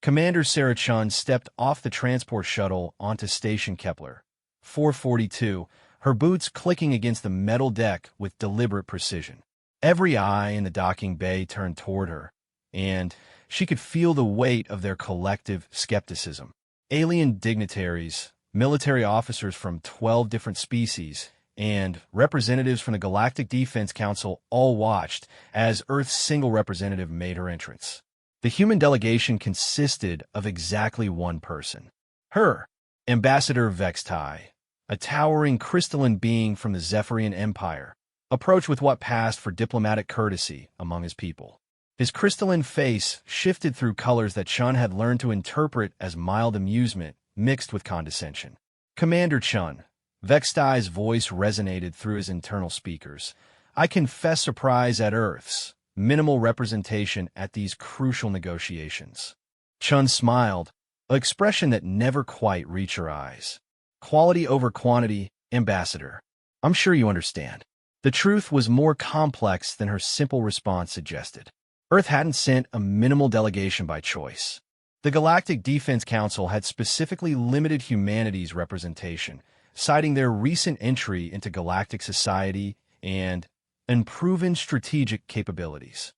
Commander Sarah Chun stepped off the transport shuttle onto Station Kepler 442, her boots clicking against the metal deck with deliberate precision. Every eye in the docking bay turned toward her, and she could feel the weight of their collective skepticism. Alien dignitaries, military officers from 12 different species, and representatives from the Galactic Defense Council all watched as Earth's single representative made her entrance. The human delegation consisted of exactly one person. Her, Ambassador Vextai, a towering crystalline being from the Zephyrian Empire, approached with what passed for diplomatic courtesy among his people. His crystalline face shifted through colors that Chun had learned to interpret as mild amusement mixed with condescension. Commander Chun, Vextai's voice resonated through his internal speakers. I confess surprise at Earth's minimal representation at these crucial negotiations. Chun smiled, an expression that never quite reached her eyes. Quality over quantity, Ambassador. I'm sure you understand. The truth was more complex than her simple response suggested. Earth hadn't sent a minimal delegation by choice. The Galactic Defense Council had specifically limited humanity's representation, citing their recent entry into galactic society and unproven strategic capabilities.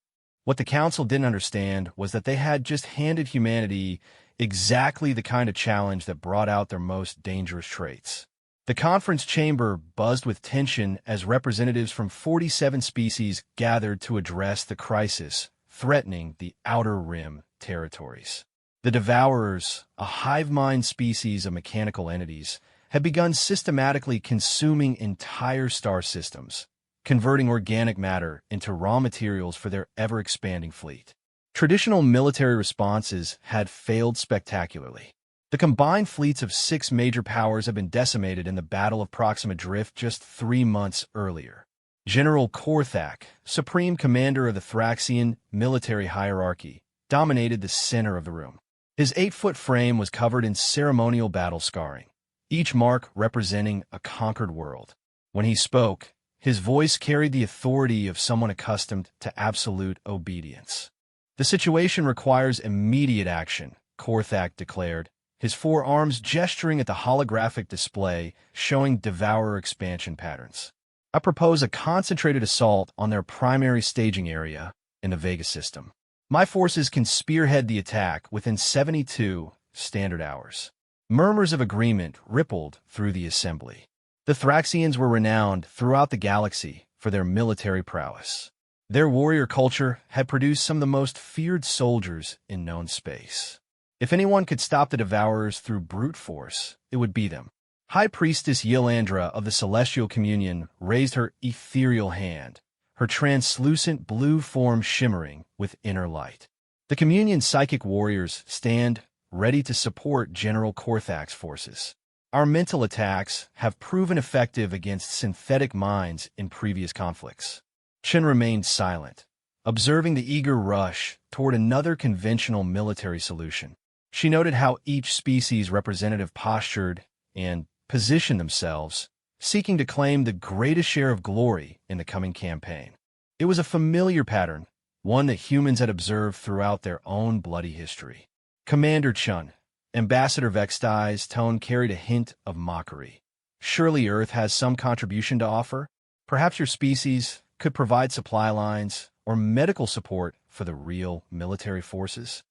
What the Council didn't understand was that they had just handed humanity exactly the kind of challenge that brought out their most dangerous traits. The conference chamber buzzed with tension as representatives from 47 species gathered to address the crisis threatening the Outer Rim territories. The Devourers, a hive-mind species of mechanical entities, had begun systematically consuming entire star systems, converting organic matter into raw materials for their ever-expanding fleet. Traditional military responses had failed spectacularly. The combined fleets of 6 major powers had been decimated in the Battle of Proxima Drift just 3 months earlier. General Korthak, supreme commander of the Thraxian military hierarchy, dominated the center of the room. His 8-foot frame was covered in ceremonial battle scarring, each mark representing a conquered world. When he spoke, his voice carried the authority of someone accustomed to absolute obedience. The situation requires immediate action, Korthak declared, his 4 arms gesturing at the holographic display showing Devourer expansion patterns. I propose a concentrated assault on their primary staging area in the Vega system. My forces can spearhead the attack within 72 standard hours. Murmurs of agreement rippled through the assembly. The Thraxians were renowned throughout the galaxy for their military prowess. Their warrior culture had produced some of the most feared soldiers in known space. If anyone could stop the Devourers through brute force, it would be them. High Priestess Yelandra of the Celestial Communion raised her ethereal hand, her translucent blue form shimmering with inner light. The Communion's psychic warriors stand ready to support General Korthak's forces. Our mental attacks have proven effective against synthetic minds in previous conflicts. Chen remained silent, observing the eager rush toward another conventional military solution. She noted how each species representative postured and positioned themselves, seeking to claim the greatest share of glory in the coming campaign. It was a familiar pattern, one that humans had observed throughout their own bloody history. Commander Chun, Ambassador Vextai's tone carried a hint of mockery. Surely Earth has some contribution to offer? Perhaps your species could provide supply lines or medical support for the real military forces?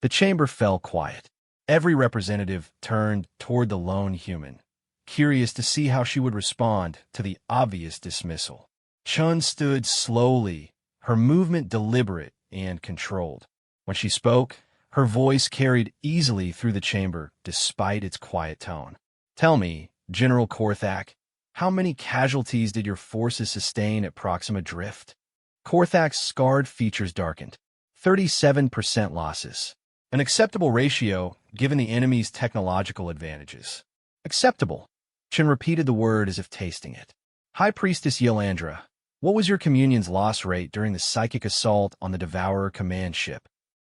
The chamber fell quiet. Every representative turned toward the lone human, curious to see how she would respond to the obvious dismissal. Chun stood slowly, her movement deliberate and controlled. When she spoke, her voice carried easily through the chamber despite its quiet tone. Tell me, General Korthak, how many casualties did your forces sustain at Proxima Drift? Korthak's scarred features darkened. 37% losses. An acceptable ratio given the enemy's technological advantages. Acceptable. Chen repeated the word as if tasting it. High Priestess Yelandra, what was your Communion's loss rate during the psychic assault on the Devourer command ship?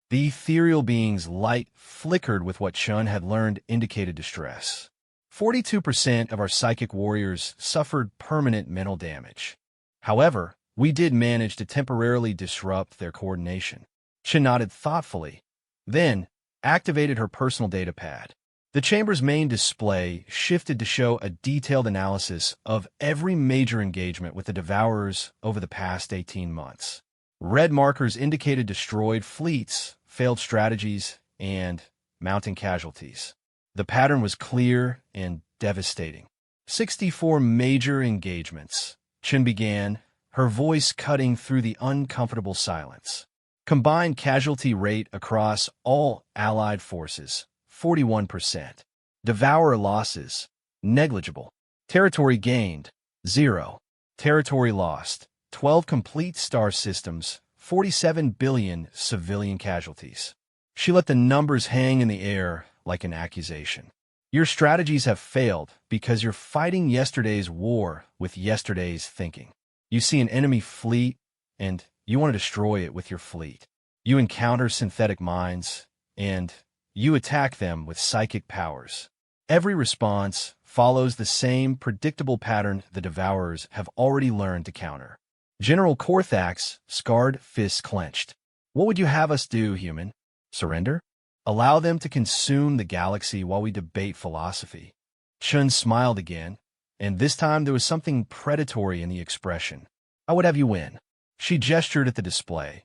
The ethereal being's light flickered with what Chun had learned indicated distress. 42% of our psychic warriors suffered permanent mental damage. However, we did manage to temporarily disrupt their coordination. Chen nodded thoughtfully. Then, activated her personal data pad. The chamber's main display shifted to show a detailed analysis of every major engagement with the Devourers over the past 18 months. Red markers indicated destroyed fleets, failed strategies, and mounting casualties. The pattern was clear and devastating. 64 major engagements. Chen began, her voice cutting through the uncomfortable silence. Combined casualty rate across all Allied forces, 41%. Devourer losses, negligible. Territory gained, 0. Territory lost, 12 complete star systems, 47 billion civilian casualties. She let the numbers hang in the air like an accusation. Your strategies have failed because you're fighting yesterday's war with yesterday's thinking. You see an enemy fleet, and you want to destroy it with your fleet. You encounter synthetic minds, and you attack them with psychic powers. Every response follows the same predictable pattern the Devourers have already learned to counter. General Korthak's scarred fists clenched. What would you have us do, human? Surrender? Allow them to consume the galaxy while we debate philosophy? Chun smiled again, and this time there was something predatory in the expression. I would have you win. She gestured at the display,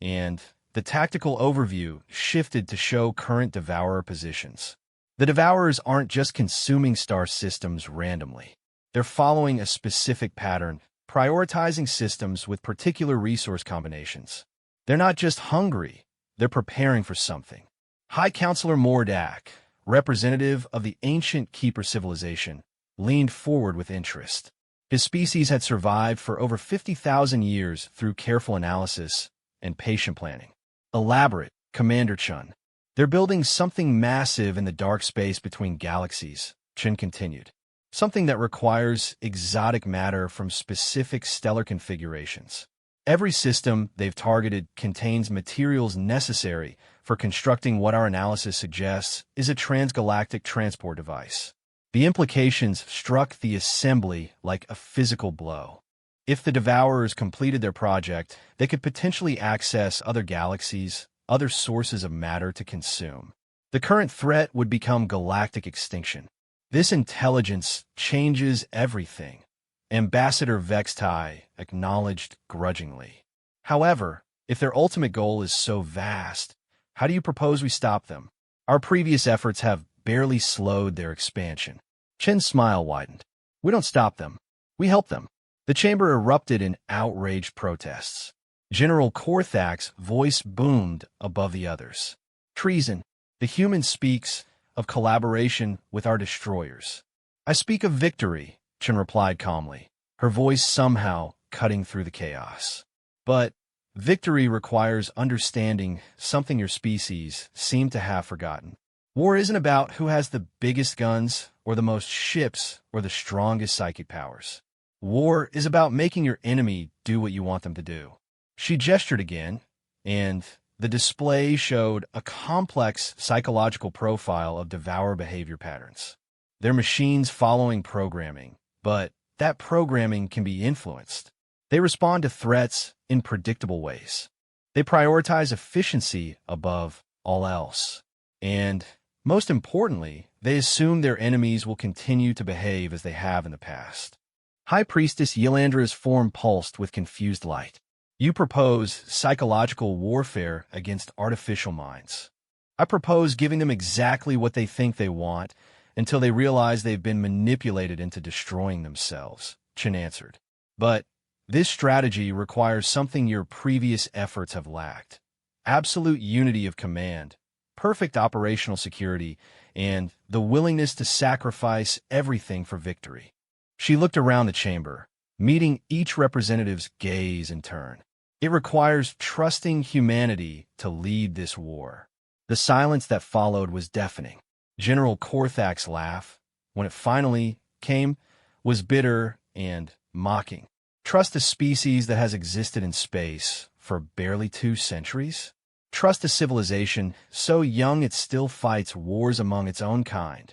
and the tactical overview shifted to show current Devourer positions. The Devourers aren't just consuming star systems randomly. They're following a specific pattern, prioritizing systems with particular resource combinations. They're not just hungry, they're preparing for something. High Counselor Mordak, representative of the ancient Keeper civilization, leaned forward with interest. His species had survived for over 50,000 years through careful analysis and patient planning. Elaborate, Commander Chun. They're building something massive in the dark space between galaxies, Chun continued. Something that requires exotic matter from specific stellar configurations. Every system they've targeted contains materials necessary for constructing what our analysis suggests is a transgalactic transport device. The implications struck the assembly like a physical blow. If the Devourers completed their project, they could potentially access other galaxies, other sources of matter to consume. The current threat would become galactic extinction. This intelligence changes everything, Ambassador Vextai acknowledged grudgingly. However, if their ultimate goal is so vast, how do you propose we stop them? Our previous efforts have barely slowed their expansion. Chen's smile widened. We don't stop them. We help them. The chamber erupted in outraged protests. General Korthak's voice boomed above the others. Treason. The human speaks of collaboration with our destroyers. I speak of victory, Chen replied calmly, her voice somehow cutting through the chaos. But victory requires understanding something your species seemed to have forgotten. War isn't about who has the biggest guns or the most ships or the strongest psychic powers. War is about making your enemy do what you want them to do. She gestured again, and the display showed a complex psychological profile of Devourer behavior patterns. They're machines following programming, but that programming can be influenced. They respond to threats in predictable ways. They prioritize efficiency above all else. And, most importantly, they assume their enemies will continue to behave as they have in the past. High Priestess Yelandra's form pulsed with confused light. You propose psychological warfare against artificial minds. I propose giving them exactly what they think they want until they realize they've been manipulated into destroying themselves, Chen answered. But this strategy requires something your previous efforts have lacked. Absolute unity of command, perfect operational security, and the willingness to sacrifice everything for victory. She looked around the chamber, meeting each representative's gaze in turn. It requires trusting humanity to lead this war. The silence that followed was deafening. General Korthak's laugh, when it finally came, was bitter and mocking. Trust a species that has existed in space for barely 2 centuries? Trust a civilization so young it still fights wars among its own kind?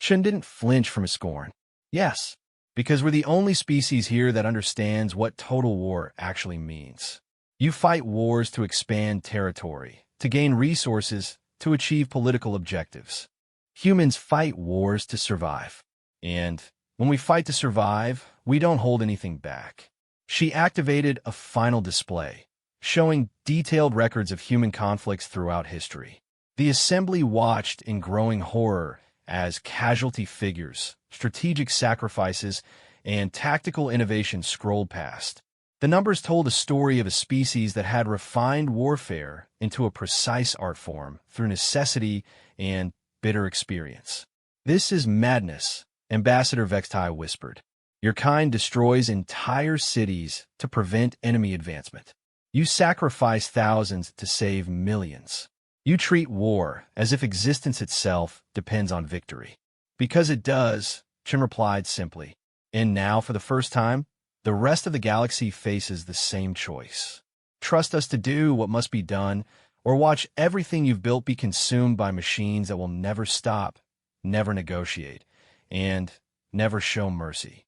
Chen didn't flinch from his scorn. Yes, because we're the only species here that understands what total war actually means. You fight wars to expand territory, to gain resources, to achieve political objectives. Humans fight wars to survive. And when we fight to survive, we don't hold anything back. She activated a final display, showing detailed records of human conflicts throughout history. The assembly watched in growing horror as casualty figures, strategic sacrifices, and tactical innovation scrolled past. The numbers told a story of a species that had refined warfare into a precise art form through necessity and bitter experience. "This is madness," Ambassador Vextai whispered. "Your kind destroys entire cities to prevent enemy advancement. You sacrifice thousands to save millions. You treat war as if existence itself depends on victory." "Because it does," Chin replied simply. And now, for the first time, the rest of the galaxy faces the same choice. Trust us to do what must be done, or watch everything you've built be consumed by machines that will never stop, never negotiate, and never show mercy.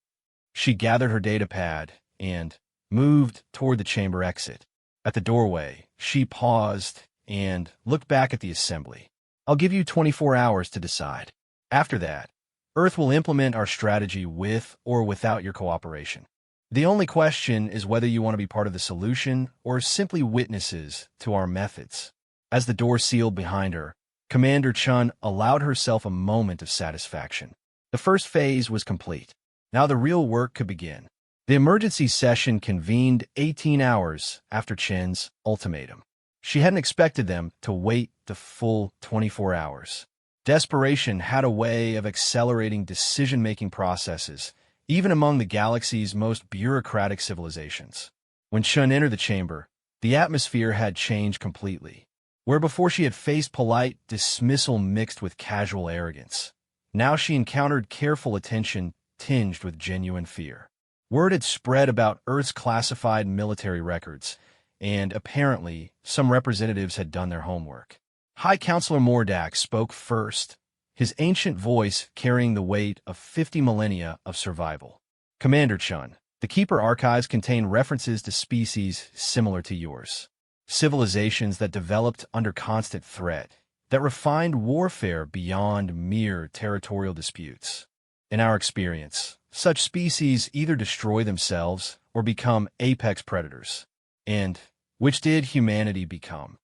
She gathered her datapad and moved toward the chamber exit. At the doorway, she paused and looked back at the assembly. "I'll give you 24 hours to decide. After that, Earth will implement our strategy with or without your cooperation. The only question is whether you want to be part of the solution or simply witnesses to our methods." As the door sealed behind her, Commander Chun allowed herself a moment of satisfaction. The first phase was complete. Now the real work could begin. The emergency session convened 18 hours after Chen's ultimatum. She hadn't expected them to wait the full 24 hours. Desperation had a way of accelerating decision-making processes, even among the galaxy's most bureaucratic civilizations. When Chun entered the chamber, the atmosphere had changed completely. Where before she had faced polite dismissal mixed with casual arrogance, now she encountered careful attention tinged with genuine fear. Word had spread about Earth's classified military records, and apparently some representatives had done their homework. High Counselor Mordak spoke first, his ancient voice carrying the weight of 50 millennia of survival. "Commander Chun, the Keeper archives contain references to species similar to yours. Civilizations that developed under constant threat, that refined warfare beyond mere territorial disputes. In our experience, such species either destroy themselves or become apex predators. And which did humanity become?"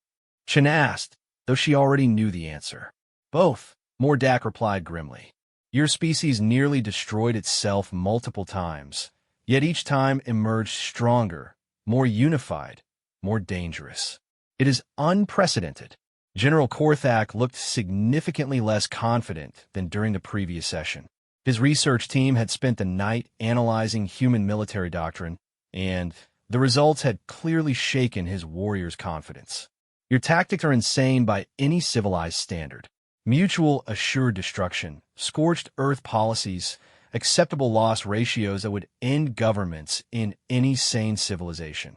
Chen asked, though she already knew the answer. "Both," Mordak replied grimly. "Your species nearly destroyed itself multiple times, yet each time emerged stronger, more unified, more dangerous. It is unprecedented." General Korthak looked significantly less confident than during the previous session. His research team had spent the night analyzing human military doctrine, and the results had clearly shaken his warriors' confidence. "Your tactics are insane by any civilized standard. Mutual assured destruction, scorched earth policies, acceptable loss ratios that would end governments in any sane civilization."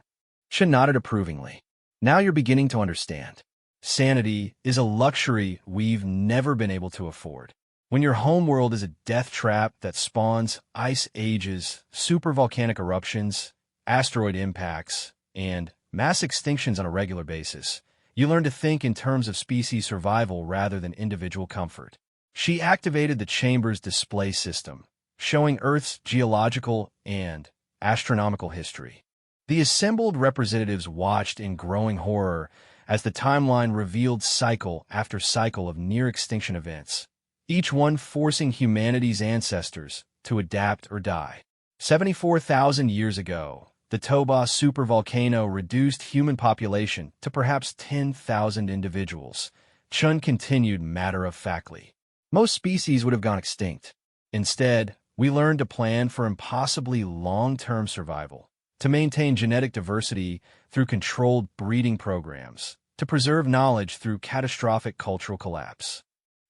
Chen nodded approvingly. "Now you're beginning to understand. Sanity is a luxury we've never been able to afford. When your homeworld is a death trap that spawns ice ages, supervolcanic eruptions, asteroid impacts, and mass extinctions on a regular basis, you learn to think in terms of species survival rather than individual comfort." She activated the chamber's display system, showing Earth's geological and astronomical history. The assembled representatives watched in growing horror as the timeline revealed cycle after cycle of near-extinction events, each one forcing humanity's ancestors to adapt or die. 74,000 years ago, the Toba supervolcano reduced human population to perhaps 10,000 individuals. Chun continued matter-of-factly. "Most species would have gone extinct. Instead, we learned to plan for impossibly long-term survival, to maintain genetic diversity through controlled breeding programs, to preserve knowledge through catastrophic cultural collapse."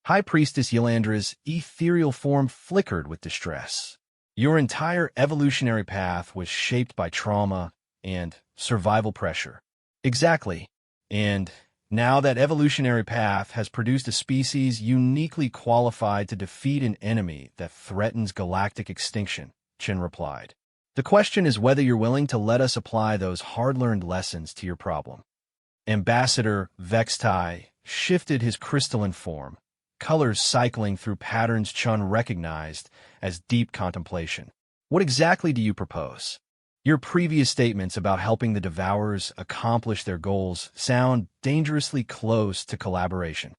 High Priestess Yelandra's ethereal form flickered with distress. "Your entire evolutionary path was shaped by trauma and survival pressure." "Exactly. And now that evolutionary path has produced a species uniquely qualified to defeat an enemy that threatens galactic extinction," Chen replied. "The question is whether you're willing to let us apply those hard-learned lessons to your problem." Ambassador Vextai shifted his crystalline form, colors cycling through patterns Chun recognized as deep contemplation. What exactly do you propose? Your previous statements about helping the Devourers accomplish their goals sound dangerously close to collaboration.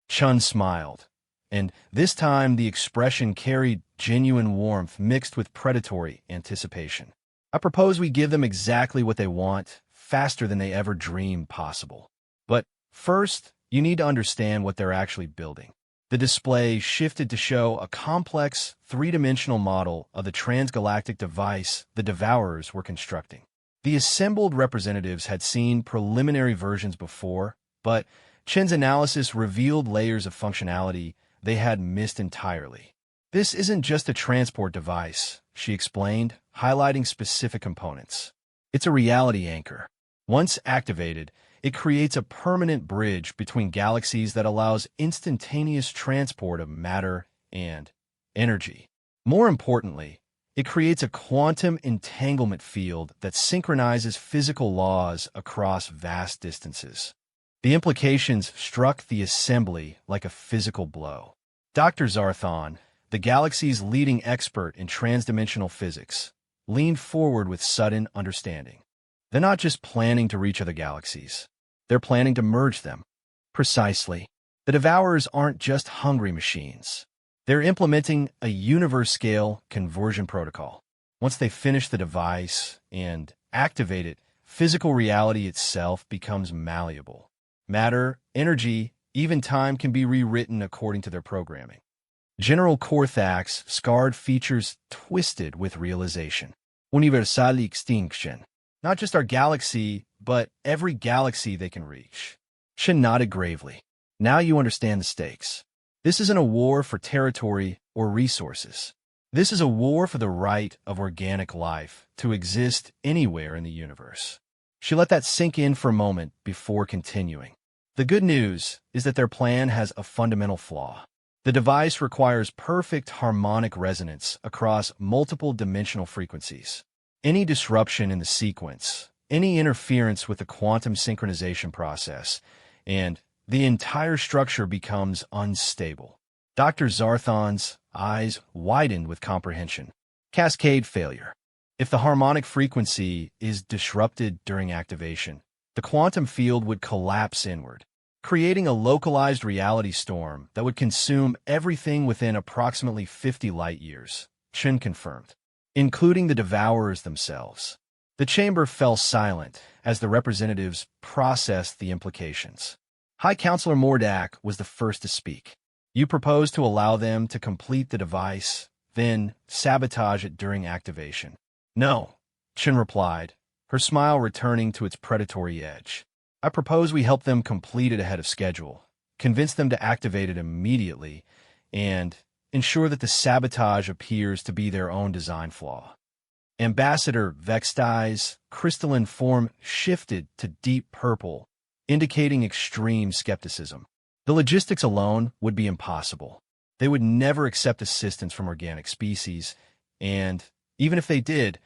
Chun smiled, and this time the expression carried genuine warmth mixed with predatory anticipation. I propose we give them exactly what they want, faster than they ever dreamed possible. But first, you need to understand what they're actually building. The display shifted to show a complex, three-dimensional model of the transgalactic device the Devourers were constructing. The assembled representatives had seen preliminary versions before, but Chen's analysis revealed layers of functionality they had missed entirely. This isn't just a transport device, she explained, highlighting specific components. It's a reality anchor. Once activated, it creates a permanent bridge between galaxies that allows instantaneous transport of matter and energy. More importantly, it creates a quantum entanglement field that synchronizes physical laws across vast distances. The implications struck the assembly like a physical blow. Dr. Zarthon, the galaxy's leading expert in transdimensional physics, leaned forward with sudden understanding. They're not just planning to reach other galaxies. They're planning to merge them. Precisely. The Devourers aren't just hungry machines. They're implementing a universe-scale conversion protocol. Once they finish the device and activate it, physical reality itself becomes malleable. Matter, energy, even time can be rewritten according to their programming. General Korthak's scarred features twisted with realization. Universal extinction. Not just our galaxy, but every galaxy they can reach. Shin nodded gravely. Now you understand the stakes. This isn't a war for territory or resources. This is a war for the right of organic life to exist anywhere in the universe. She let that sink in for a moment before continuing. The good news is that their plan has a fundamental flaw. The device requires perfect harmonic resonance across multiple dimensional frequencies. Any disruption in the sequence, any interference with the quantum synchronization process, and the entire structure becomes unstable. Dr. Zarthon's eyes widened with comprehension. Cascade failure. If the harmonic frequency is disrupted during activation, the quantum field would collapse inward, creating a localized reality storm that would consume everything within approximately 50 light-years, Chen confirmed, including the Devourers themselves. The chamber fell silent as the representatives processed the implications. High Counselor Mordak was the first to speak. You propose to allow them to complete the device, then sabotage it during activation. No, Chen replied, her smile returning to its predatory edge. I propose we help them complete it ahead of schedule, convince them to activate it immediately, and ensure that the sabotage appears to be their own design flaw. Ambassador Vextai's crystalline form shifted to deep purple, indicating extreme skepticism. The logistics alone would be impossible. They would never accept assistance from organic species, and even if they did,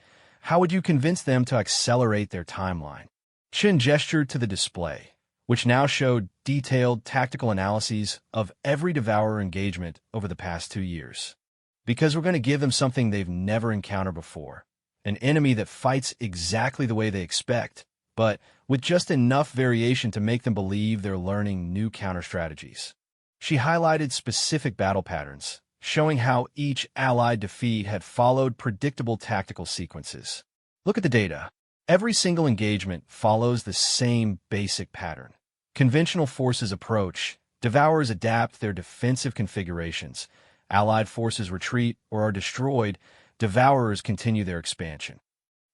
how would you convince them to accelerate their timeline? Chen gestured to the display, which now showed detailed tactical analyses of every Devourer engagement over the past 2 years. Because we're going to give them something they've never encountered before, an enemy that fights exactly the way they expect, but with just enough variation to make them believe they're learning new counter-strategies. She highlighted specific battle patterns, showing how each allied defeat had followed predictable tactical sequences. Look at the data. Every single engagement follows the same basic pattern. Conventional forces approach, Devourers adapt their defensive configurations, allied forces retreat or are destroyed, Devourers continue their expansion.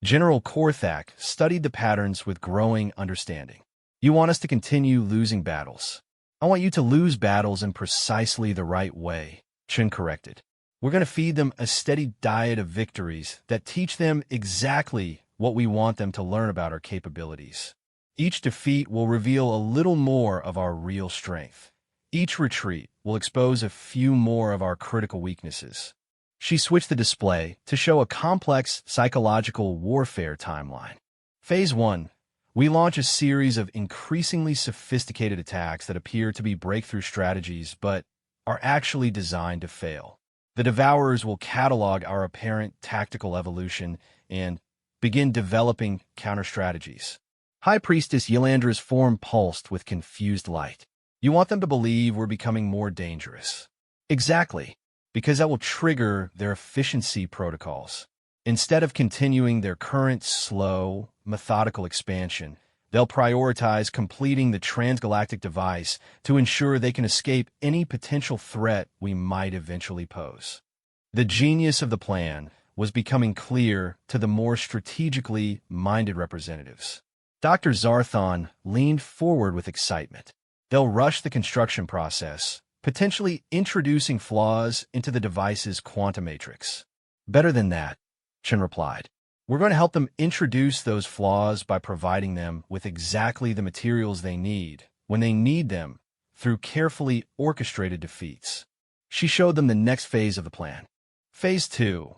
General Korthak studied the patterns with growing understanding. You want us to continue losing battles. I want you to lose battles in precisely the right way, Chen corrected. We're going to feed them a steady diet of victories that teach them exactly what we want them to learn about our capabilities. Each defeat will reveal a little more of our real strength. Each retreat will expose a few more of our critical weaknesses. She switched the display to show a complex psychological warfare timeline. Phase 1. We launch a series of increasingly sophisticated attacks that appear to be breakthrough strategies but are actually designed to fail. The Devourers will catalog our apparent tactical evolution and begin developing counter-strategies. High Priestess Ylandra's form pulsed with confused light. You want them to believe we're becoming more dangerous. Exactly, because that will trigger their efficiency protocols. Instead of continuing their current slow, methodical expansion, they'll prioritize completing the transgalactic device to ensure they can escape any potential threat we might eventually pose. The genius of the plan was becoming clear to the more strategically minded representatives. Dr. Zarthon leaned forward with excitement. They'll rush the construction process, potentially introducing flaws into the device's quantum matrix. Better than that, Chen replied. We're going to help them introduce those flaws by providing them with exactly the materials they need, when they need them, through carefully orchestrated defeats. She showed them the next phase of the plan. Phase 2.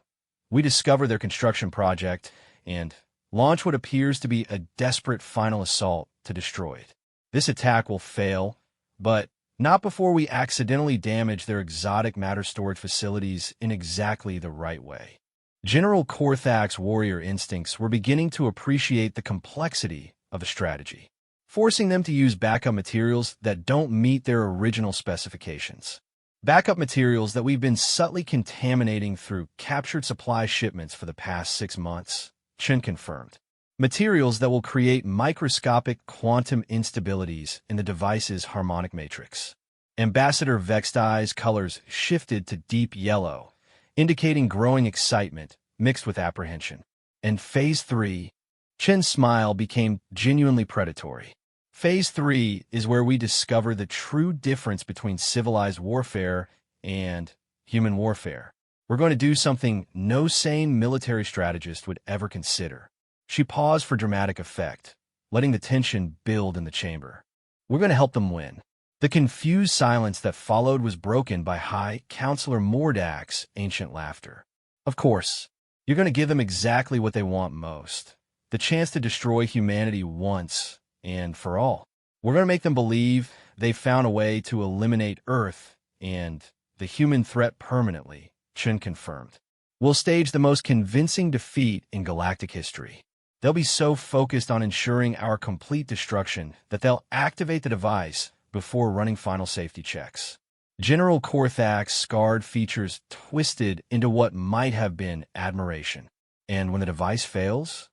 We discover their construction project and launch what appears to be a desperate final assault to destroy it. This attack will fail, but not before we accidentally damage their exotic matter storage facilities in exactly the right way. General Korthak's warrior instincts were beginning to appreciate the complexity of a strategy, forcing them to use backup materials that don't meet their original specifications. Backup materials that we've been subtly contaminating through captured supply shipments for the past 6 months, Chen confirmed. Materials that will create microscopic quantum instabilities in the device's harmonic matrix. Ambassador Vextai's colors shifted to deep yellow, indicating growing excitement mixed with apprehension. And Phase 3, Chen's smile became genuinely predatory. Phase 3 is where we discover the true difference between civilized warfare and human warfare. We're going to do something no sane military strategist would ever consider. She paused for dramatic effect, letting the tension build in the chamber. We're going to help them win. The confused silence that followed was broken by High Counselor Mordak's ancient laughter. Of course, you're going to give them exactly what they want most, the chance to destroy humanity once and for all. We're going to make them believe they've found a way to eliminate Earth and the human threat permanently, Chen confirmed. We'll stage the most convincing defeat in galactic history. They'll be so focused on ensuring our complete destruction that they'll activate the device before running final safety checks. General Korthak's scarred features twisted into what might have been admiration. And when the device fails?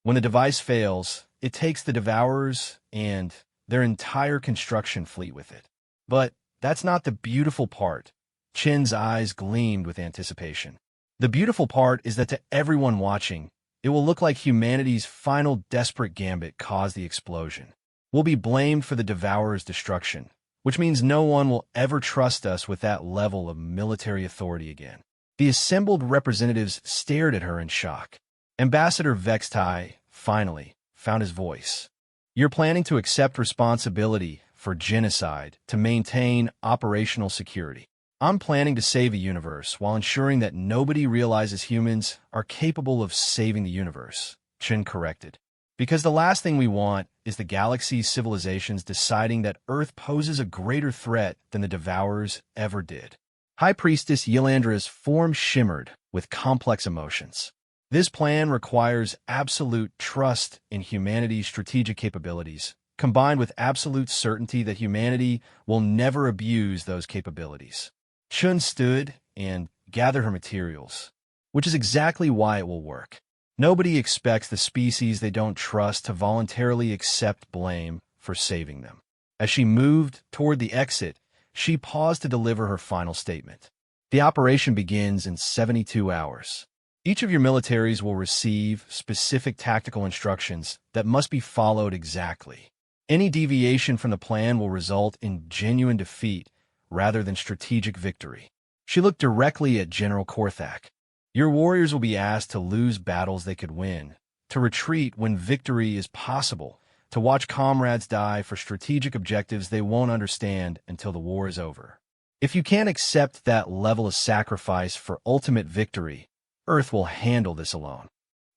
When the device fails, it takes the Devourers and their entire construction fleet with it. But that's not the beautiful part. Chen's eyes gleamed with anticipation. The beautiful part is that to everyone watching, it will look like humanity's final desperate gambit caused the explosion. We'll be blamed for the Devourer's destruction, which means no one will ever trust us with that level of military authority again. The assembled representatives stared at her in shock. Ambassador Vextai, finally, found his voice. You're planning to accept responsibility for genocide to maintain operational security. I'm planning to save a universe while ensuring that nobody realizes humans are capable of saving the universe, Chen corrected. Because the last thing we want is the galaxy's civilizations deciding that Earth poses a greater threat than the Devourers ever did. High Priestess Ylandra's form shimmered with complex emotions. This plan requires absolute trust in humanity's strategic capabilities, combined with absolute certainty that humanity will never abuse those capabilities. Chun stood and gathered her materials, which is exactly why it will work. Nobody expects the species they don't trust to voluntarily accept blame for saving them. As she moved toward the exit, she paused to deliver her final statement. The operation begins in 72 hours. Each of your militaries will receive specific tactical instructions that must be followed exactly. Any deviation from the plan will result in genuine defeat rather than strategic victory. She looked directly at General Korthak. Your warriors will be asked to lose battles they could win, to retreat when victory is possible, to watch comrades die for strategic objectives they won't understand until the war is over. If you can't accept that level of sacrifice for ultimate victory, Earth will handle this alone.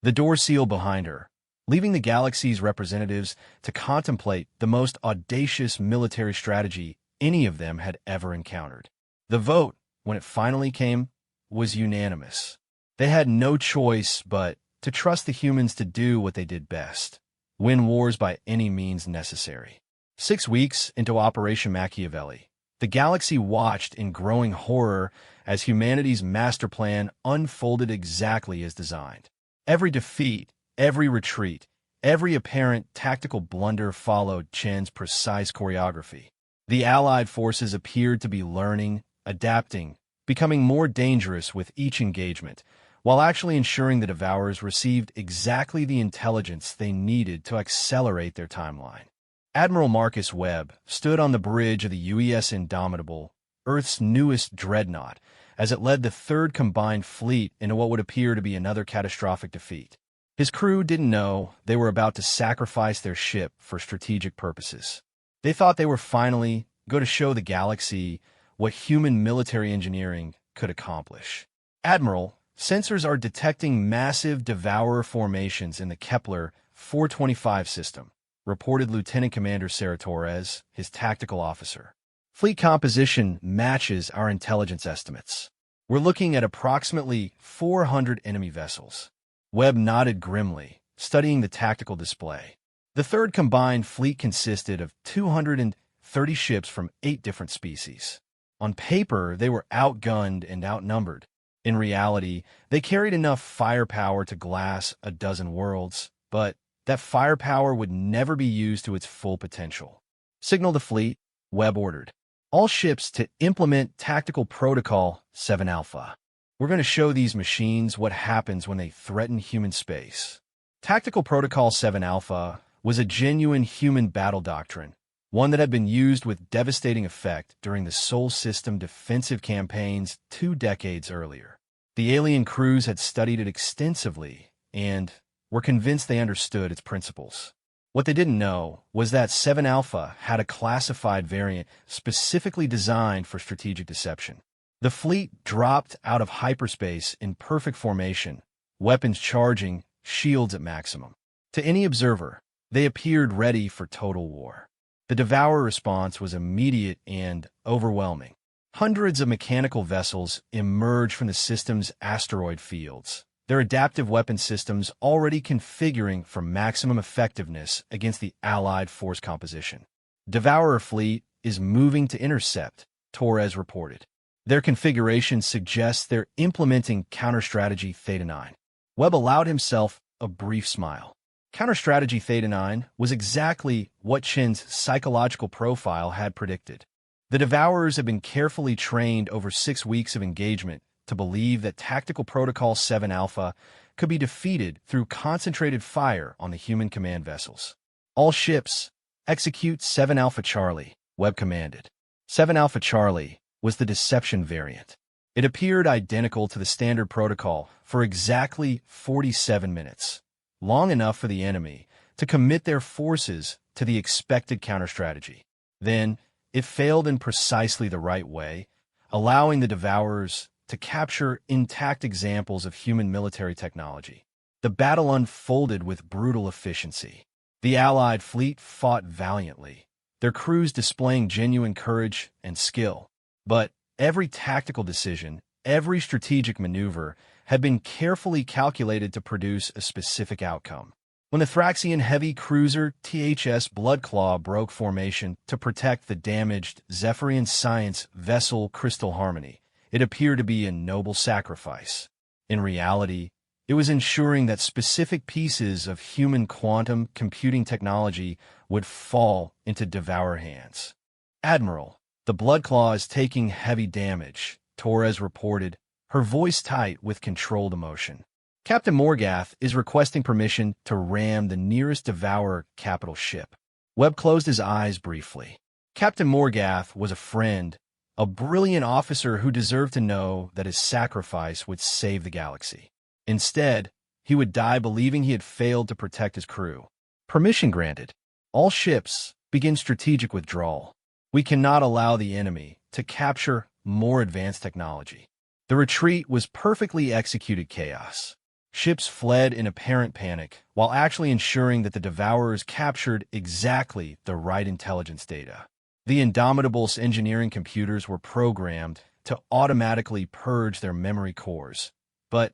The door sealed behind her, leaving the galaxy's representatives to contemplate the most audacious military strategy any of them had ever encountered. The vote, when it finally came, was unanimous. They had no choice but to trust the humans to do what they did best: win wars by any means necessary. 6 weeks into Operation Machiavelli, the galaxy watched in growing horror as humanity's master plan unfolded exactly as designed. Every defeat, every retreat, every apparent tactical blunder followed Chen's precise choreography. The Allied forces appeared to be learning, adapting, becoming more dangerous with each engagement, while actually ensuring the Devourers received exactly the intelligence they needed to accelerate their timeline. Admiral Marcus Webb stood on the bridge of the UES Indomitable, Earth's newest dreadnought, as it led the Third Combined Fleet into what would appear to be another catastrophic defeat. His crew didn't know they were about to sacrifice their ship for strategic purposes. They thought they were finally going to show the galaxy what human military engineering could accomplish. "Admiral, sensors are detecting massive Devourer formations in the Kepler 425 system," reported Lieutenant Commander Sarah Torres, his tactical officer. "Fleet composition matches our intelligence estimates. We're looking at approximately 400 enemy vessels." Webb nodded grimly, studying the tactical display. The Third Combined Fleet consisted of 230 ships from 8 different species. On paper, they were outgunned and outnumbered. In reality, they carried enough firepower to glass a dozen worlds, but that firepower would never be used to its full potential. "Signal the fleet," Webb ordered. "All ships to implement Tactical Protocol 7 Alpha. We're going to show these machines what happens when they threaten human space." Tactical Protocol 7 Alpha was a genuine human battle doctrine, one that had been used with devastating effect during the Sol System defensive campaigns 2 decades earlier. The alien crews had studied it extensively and were convinced they understood its principles. What they didn't know was that 7 Alpha had a classified variant specifically designed for strategic deception. The fleet dropped out of hyperspace in perfect formation, weapons charging, shields at maximum. To any observer, they appeared ready for total war. The Devourer response was immediate and overwhelming. Hundreds of mechanical vessels emerged from the system's asteroid fields, their adaptive weapon systems already configuring for maximum effectiveness against the Allied force composition. "Devourer fleet is moving to intercept," Torres reported. "Their configuration suggests they're implementing counter-strategy Theta 9. Webb allowed himself a brief smile. Counter-strategy Theta 9 was exactly what Chen's psychological profile had predicted. The Devourers had been carefully trained over 6 weeks of engagement to believe that Tactical Protocol 7 Alpha could be defeated through concentrated fire on the human command vessels. "All ships, execute 7 Alpha Charlie," Webb commanded. 7 Alpha Charlie was the deception variant. It appeared identical to the standard protocol for exactly 47 minutes, long enough for the enemy to commit their forces to the expected counter-strategy. Then, it failed in precisely the right way, allowing the Devourers to capture intact examples of human military technology. The battle unfolded with brutal efficiency. The Allied fleet fought valiantly, their crews displaying genuine courage and skill. But every tactical decision, every strategic maneuver had been carefully calculated to produce a specific outcome. When the Thraxian heavy cruiser THS Bloodclaw broke formation to protect the damaged Zephyrian Science vessel Crystal Harmony, it appeared to be a noble sacrifice. In reality, it was ensuring that specific pieces of human quantum computing technology would fall into Devourer hands. "Admiral, the Bloodclaw is taking heavy damage," Torres reported, her voice tight with controlled emotion. "Captain Morgath is requesting permission to ram the nearest Devourer capital ship." Webb closed his eyes briefly. Captain Morgath was a friend, a brilliant officer who deserved to know that his sacrifice would save the galaxy. Instead, he would die believing he had failed to protect his crew. "Permission granted. All ships begin strategic withdrawal. We cannot allow the enemy to capture more advanced technology." The retreat was perfectly executed chaos. Ships fled in apparent panic, while actually ensuring that the Devourers captured exactly the right intelligence data. The Indomitable's engineering computers were programmed to automatically purge their memory cores, but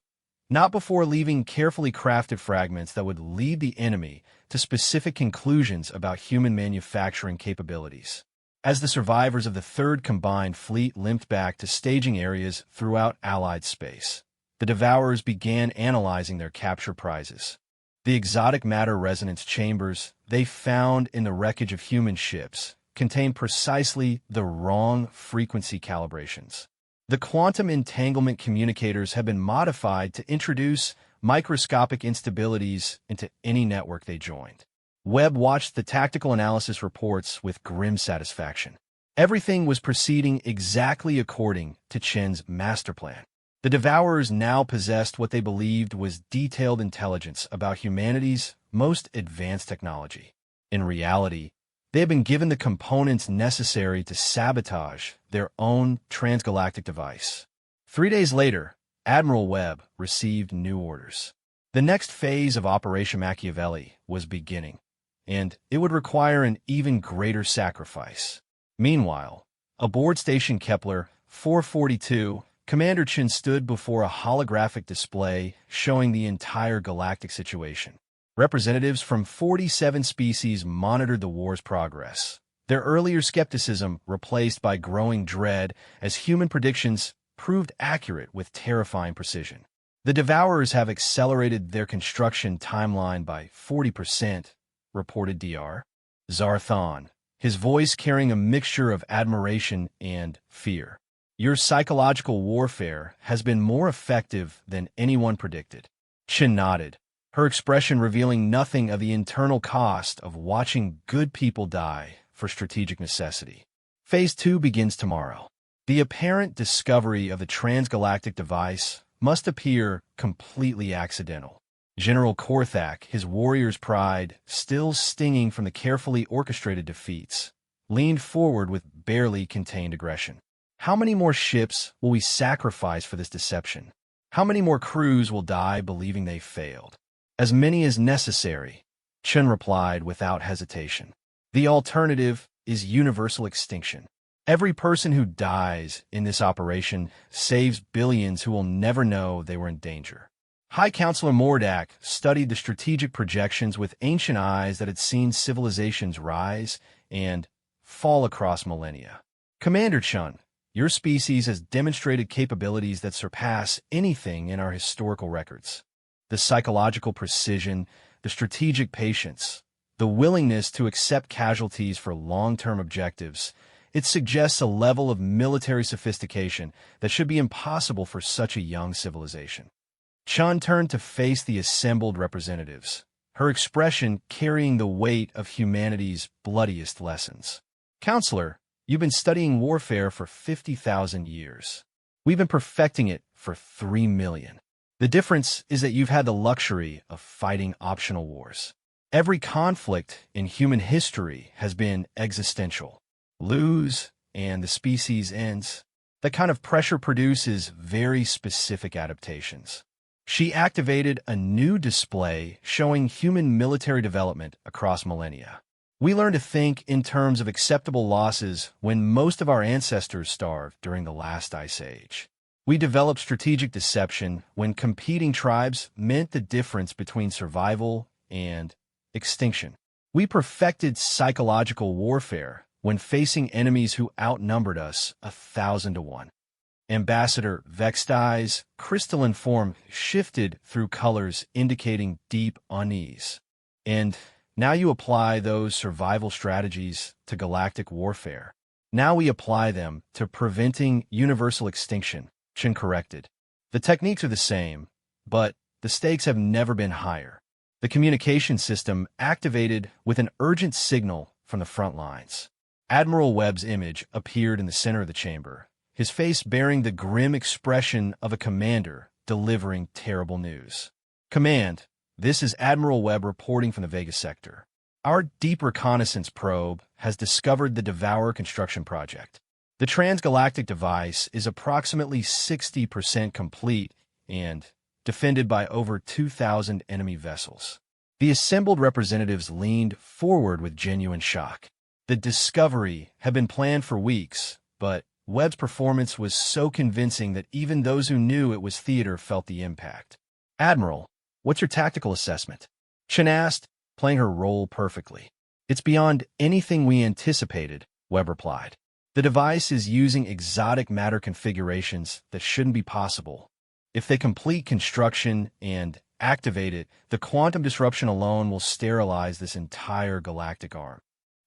not before leaving carefully crafted fragments that would lead the enemy to specific conclusions about human manufacturing capabilities. As the survivors of the Third Combined Fleet limped back to staging areas throughout Allied space, the Devourers began analyzing their capture prizes. The exotic matter resonance chambers they found in the wreckage of human ships contained precisely the wrong frequency calibrations. The quantum entanglement communicators have been modified to introduce microscopic instabilities into any network they joined. Webb watched the tactical analysis reports with grim satisfaction. Everything was proceeding exactly according to Chen's master plan. The Devourers now possessed what they believed was detailed intelligence about humanity's most advanced technology. In reality, they had been given the components necessary to sabotage their own transgalactic device. 3 days later, Admiral Webb received new orders. The next phase of Operation Machiavelli was beginning, and it would require an even greater sacrifice. Meanwhile, aboard Station Kepler 442, Commander Chen stood before a holographic display showing the entire galactic situation. Representatives from 47 species monitored the war's progress, their earlier skepticism replaced by growing dread as human predictions proved accurate with terrifying precision. The Devourers have accelerated their construction timeline by 40%, reported Dr. Zarthon, his voice carrying a mixture of admiration and fear. Your psychological warfare has been more effective than anyone predicted. Chen nodded, her expression revealing nothing of the internal cost of watching good people die for strategic necessity. Phase 2 begins tomorrow. The apparent discovery of the transgalactic device must appear completely accidental. General Korthak, his warrior's pride still stinging from the carefully orchestrated defeats, leaned forward with barely contained aggression. How many more ships will we sacrifice for this deception? How many more crews will die believing they failed? As many as necessary, Chen replied without hesitation. The alternative is universal extinction. Every person who dies in this operation saves billions who will never know they were in danger. High Counselor Mordak studied the strategic projections with ancient eyes that had seen civilizations rise and fall across millennia. Commander Chen, your species has demonstrated capabilities that surpass anything in our historical records. The psychological precision, the strategic patience, the willingness to accept casualties for long-term objectives, it suggests a level of military sophistication that should be impossible for such a young civilization. Chun turned to face the assembled representatives, her expression carrying the weight of humanity's bloodiest lessons. Counselor, you've been studying warfare for 50,000 years. We've been perfecting it for 3 million. The difference is that you've had the luxury of fighting optional wars. Every conflict in human history has been existential. Lose, and the species ends. That kind of pressure produces very specific adaptations. She activated a new display showing human military development across millennia. We learned to think in terms of acceptable losses when most of our ancestors starved during the last ice age. We developed strategic deception when competing tribes meant the difference between survival and extinction. We perfected psychological warfare when facing enemies who outnumbered us 1,000 to 1. Ambassador Vextai's crystalline form shifted through colors indicating deep unease. And now you apply those survival strategies to galactic warfare. Now we apply them to preventing universal extinction, Chen corrected. The techniques are the same, but the stakes have never been higher. The communication system activated with an urgent signal from the front lines. Admiral Webb's image appeared in the center of the chamber, his face bearing the grim expression of a commander delivering terrible news. Command, this is Admiral Webb reporting from the Vega sector. Our deep reconnaissance probe has discovered the Devourer construction project. The transgalactic device is approximately 60% complete, and defended by over 2,000 enemy vessels. The assembled representatives leaned forward with genuine shock. The discovery had been planned for weeks, but Webb's performance was so convincing that even those who knew it was theater felt the impact. "Admiral, what's your tactical assessment?" Chen asked, playing her role perfectly. "It's beyond anything we anticipated," Webb replied. "The device is using exotic matter configurations that shouldn't be possible. If they complete construction and activate it, the quantum disruption alone will sterilize this entire galactic arm."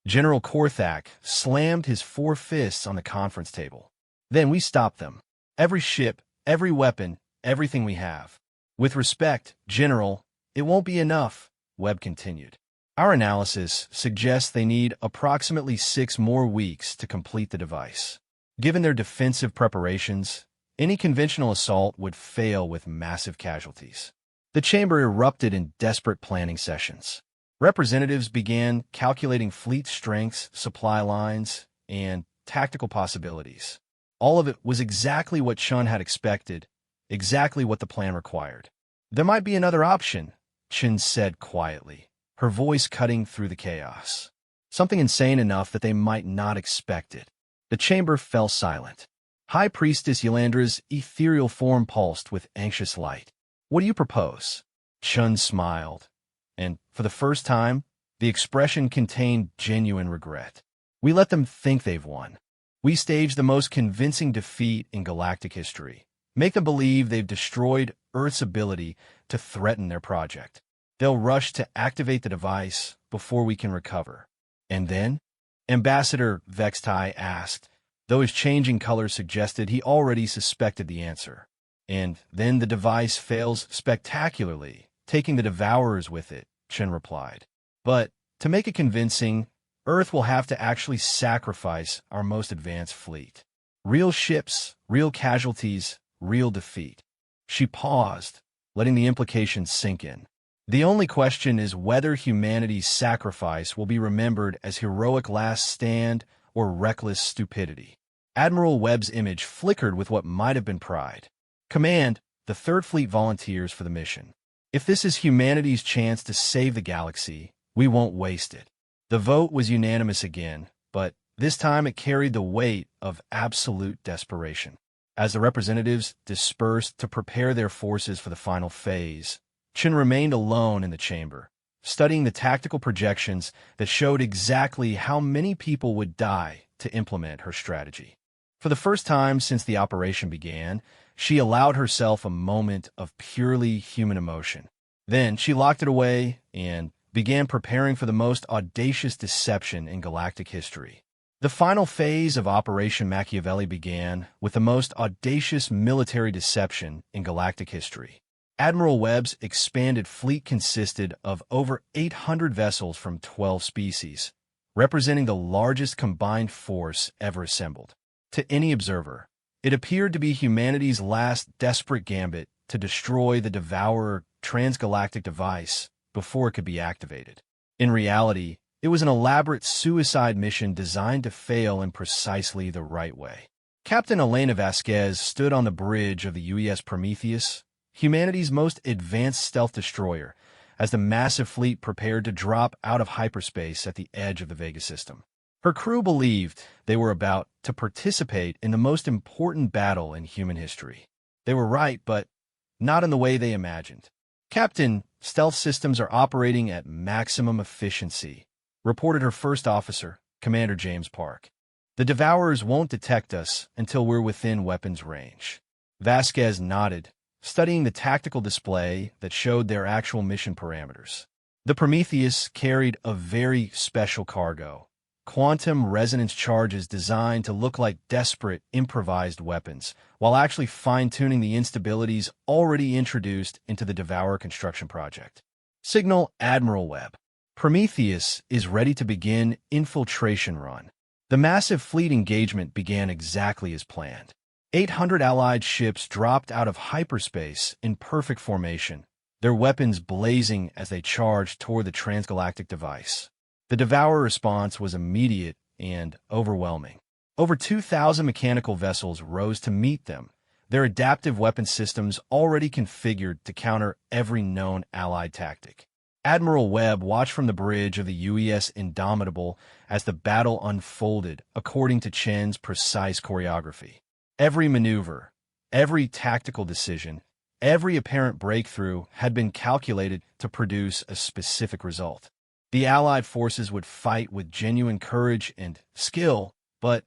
General Korthak slammed his 4 fists on the conference table. "Then we stop them. Every ship, every weapon, everything we have." "With respect, General, it won't be enough," Webb continued. "Our analysis suggests they need approximately 6 more weeks to complete the device. Given their defensive preparations, any conventional assault would fail with massive casualties." The chamber erupted in desperate planning sessions. Representatives began calculating fleet strengths, supply lines, and tactical possibilities. All of it was exactly what Chun had expected, exactly what the plan required. "There might be another option," Chen said quietly, her voice cutting through the chaos. "Something insane enough that they might not expect it." The chamber fell silent. High Priestess Yolandra's ethereal form pulsed with anxious light. "What do you propose?" Chun smiled, and for the first time, the expression contained genuine regret. "We let them think they've won. We stage the most convincing defeat in galactic history. Make them believe they've destroyed Earth's ability to threaten their project. They'll rush to activate the device before we can recover." "And then?" Ambassador Vextai asked, though his changing color suggested he already suspected the answer. "And then the device fails spectacularly, taking the Devourers with it," Chen replied. "But to make it convincing, Earth will have to actually sacrifice our most advanced fleet. Real ships, real casualties, real defeat." She paused, letting the implications sink in. "The only question is whether humanity's sacrifice will be remembered as heroic last stand or reckless stupidity." Admiral Webb's image flickered with what might have been pride. "Command, the Third Fleet volunteers for the mission. If this is humanity's chance to save the galaxy, we won't waste it." The vote was unanimous again, but this time it carried the weight of absolute desperation. As the representatives dispersed to prepare their forces for the final phase, Chen remained alone in the chamber, studying the tactical projections that showed exactly how many people would die to implement her strategy. For the first time since the operation began, she allowed herself a moment of purely human emotion. Then she locked it away and began preparing for the most audacious deception in galactic history. The final phase of Operation Machiavelli began with the most audacious military deception in galactic history. Admiral Webb's expanded fleet consisted of over 800 vessels from 12 species, representing the largest combined force ever assembled. To any observer, it appeared to be humanity's last desperate gambit to destroy the Devourer transgalactic device before it could be activated. In reality, it was an elaborate suicide mission designed to fail in precisely the right way. Captain Elena Vasquez stood on the bridge of the UES Prometheus, humanity's most advanced stealth destroyer, as the massive fleet prepared to drop out of hyperspace at the edge of the Vega system. Her crew believed they were about to participate in the most important battle in human history. They were right, but not in the way they imagined. "Captain, stealth systems are operating at maximum efficiency," reported her first officer, Commander James Park. "The Devourers won't detect us until we're within weapons range." Vasquez nodded, studying the tactical display that showed their actual mission parameters. The Prometheus carried a very special cargo, quantum resonance charges designed to look like desperate, improvised weapons, while actually fine-tuning the instabilities already introduced into the Devourer construction project. "Signal Admiral Webb. Prometheus is ready to begin infiltration run." The massive fleet engagement began exactly as planned. 800 Allied ships dropped out of hyperspace in perfect formation, their weapons blazing as they charged toward the transgalactic device. The Devourer response was immediate and overwhelming. Over 2,000 mechanical vessels rose to meet them, their adaptive weapon systems already configured to counter every known Allied tactic. Admiral Webb watched from the bridge of the UES Indomitable as the battle unfolded according to Chen's precise choreography. Every maneuver, every tactical decision, every apparent breakthrough had been calculated to produce a specific result. The Allied forces would fight with genuine courage and skill, but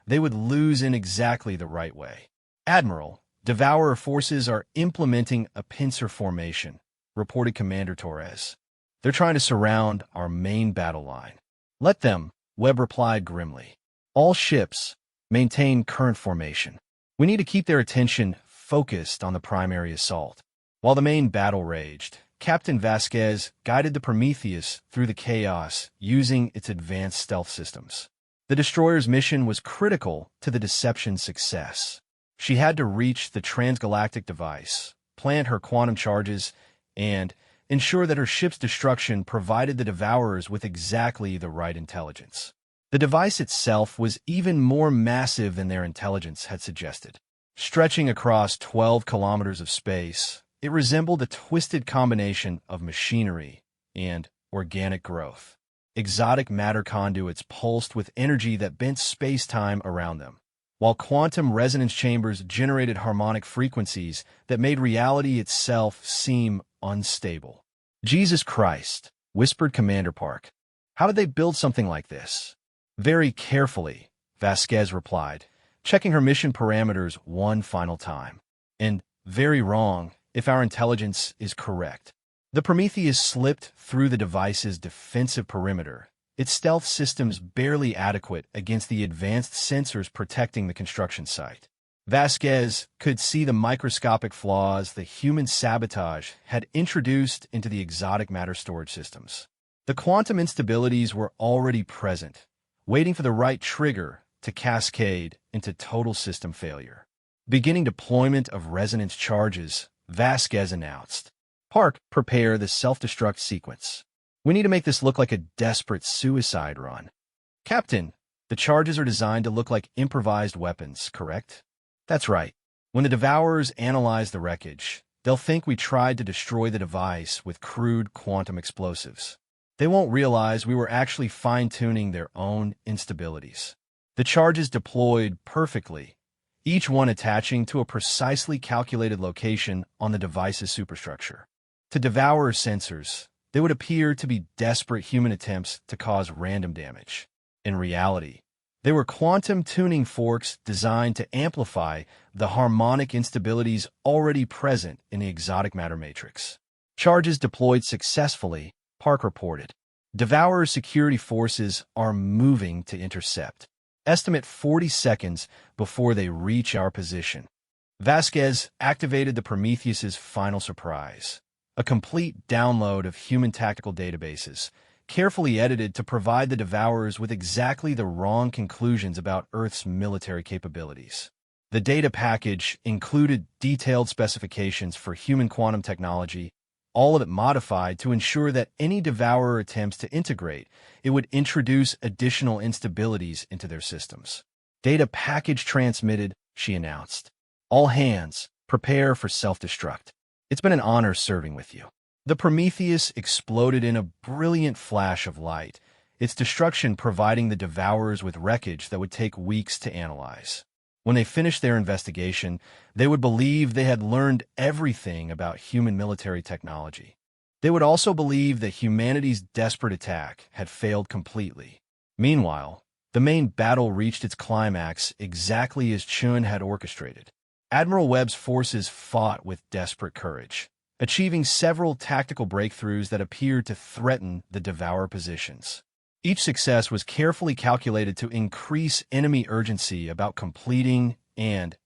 they would lose in exactly the right way. Admiral, Devourer forces are implementing a pincer formation, reported Commander Torres. They're trying to surround our main battle line. Let them, Webb replied grimly. All ships, maintain current formation. We need to keep their attention focused on the primary assault. While the main battle raged, Captain Vasquez guided the Prometheus through the chaos using its advanced stealth systems. The destroyer's mission was critical to the Deception's success. She had to reach the transgalactic device, plant her quantum charges, and ensure that her ship's destruction provided the Devourers with exactly the right intelligence. The device itself was even more massive than their intelligence had suggested. Stretching across 12 kilometers of space, it resembled a twisted combination of machinery and organic growth. Exotic matter conduits pulsed with energy that bent space-time around them, while quantum resonance chambers generated harmonic frequencies that made reality itself seem unstable. Jesus Christ, whispered Commander Park. How did they build something like this? Very carefully, Vasquez replied, checking her mission parameters one final time. And very wrong, if our intelligence is correct. The Prometheus slipped through the device's defensive perimeter, its stealth systems barely adequate against the advanced sensors protecting the construction site. Vasquez could see the microscopic flaws the human sabotage had introduced into the exotic matter storage systems. The quantum instabilities were already present, waiting for the right trigger to cascade into total system failure. Beginning deployment of resonance charges, Vasquez announced, Park, prepare the self-destruct sequence. We need to make this look like a desperate suicide run. Captain, the charges are designed to look like improvised weapons, correct? That's right. When the Devourers analyze the wreckage, they'll think we tried to destroy the device with crude quantum explosives. They won't realize we were actually fine-tuning their own instabilities. The charges deployed perfectly, each one attaching to a precisely calculated location on the device's superstructure. To Devourer sensors, they would appear to be desperate human attempts to cause random damage. In reality, they were quantum tuning forks designed to amplify the harmonic instabilities already present in the exotic matter matrix. Charges deployed successfully, Park reported. Devourer security forces are moving to intercept. Estimate 40 seconds before they reach our position. Vasquez activated the Prometheus's final surprise, a complete download of human tactical databases, carefully edited to provide the Devourers with exactly the wrong conclusions about Earth's military capabilities. The data package included detailed specifications for human quantum technology, all of it modified to ensure that any Devourer attempts to integrate it would introduce additional instabilities into their systems. Data package transmitted, she announced. All hands, prepare for self-destruct. It's been an honor serving with you. The Prometheus exploded in a brilliant flash of light, its destruction providing the Devourers with wreckage that would take weeks to analyze. When they finished their investigation, they would believe they had learned everything about human military technology. They would also believe that humanity's desperate attack had failed completely. Meanwhile, the main battle reached its climax exactly as Chun had orchestrated. Admiral Webb's forces fought with desperate courage, achieving several tactical breakthroughs that appeared to threaten the Devourer positions. Each success was carefully calculated to increase enemy urgency about completing and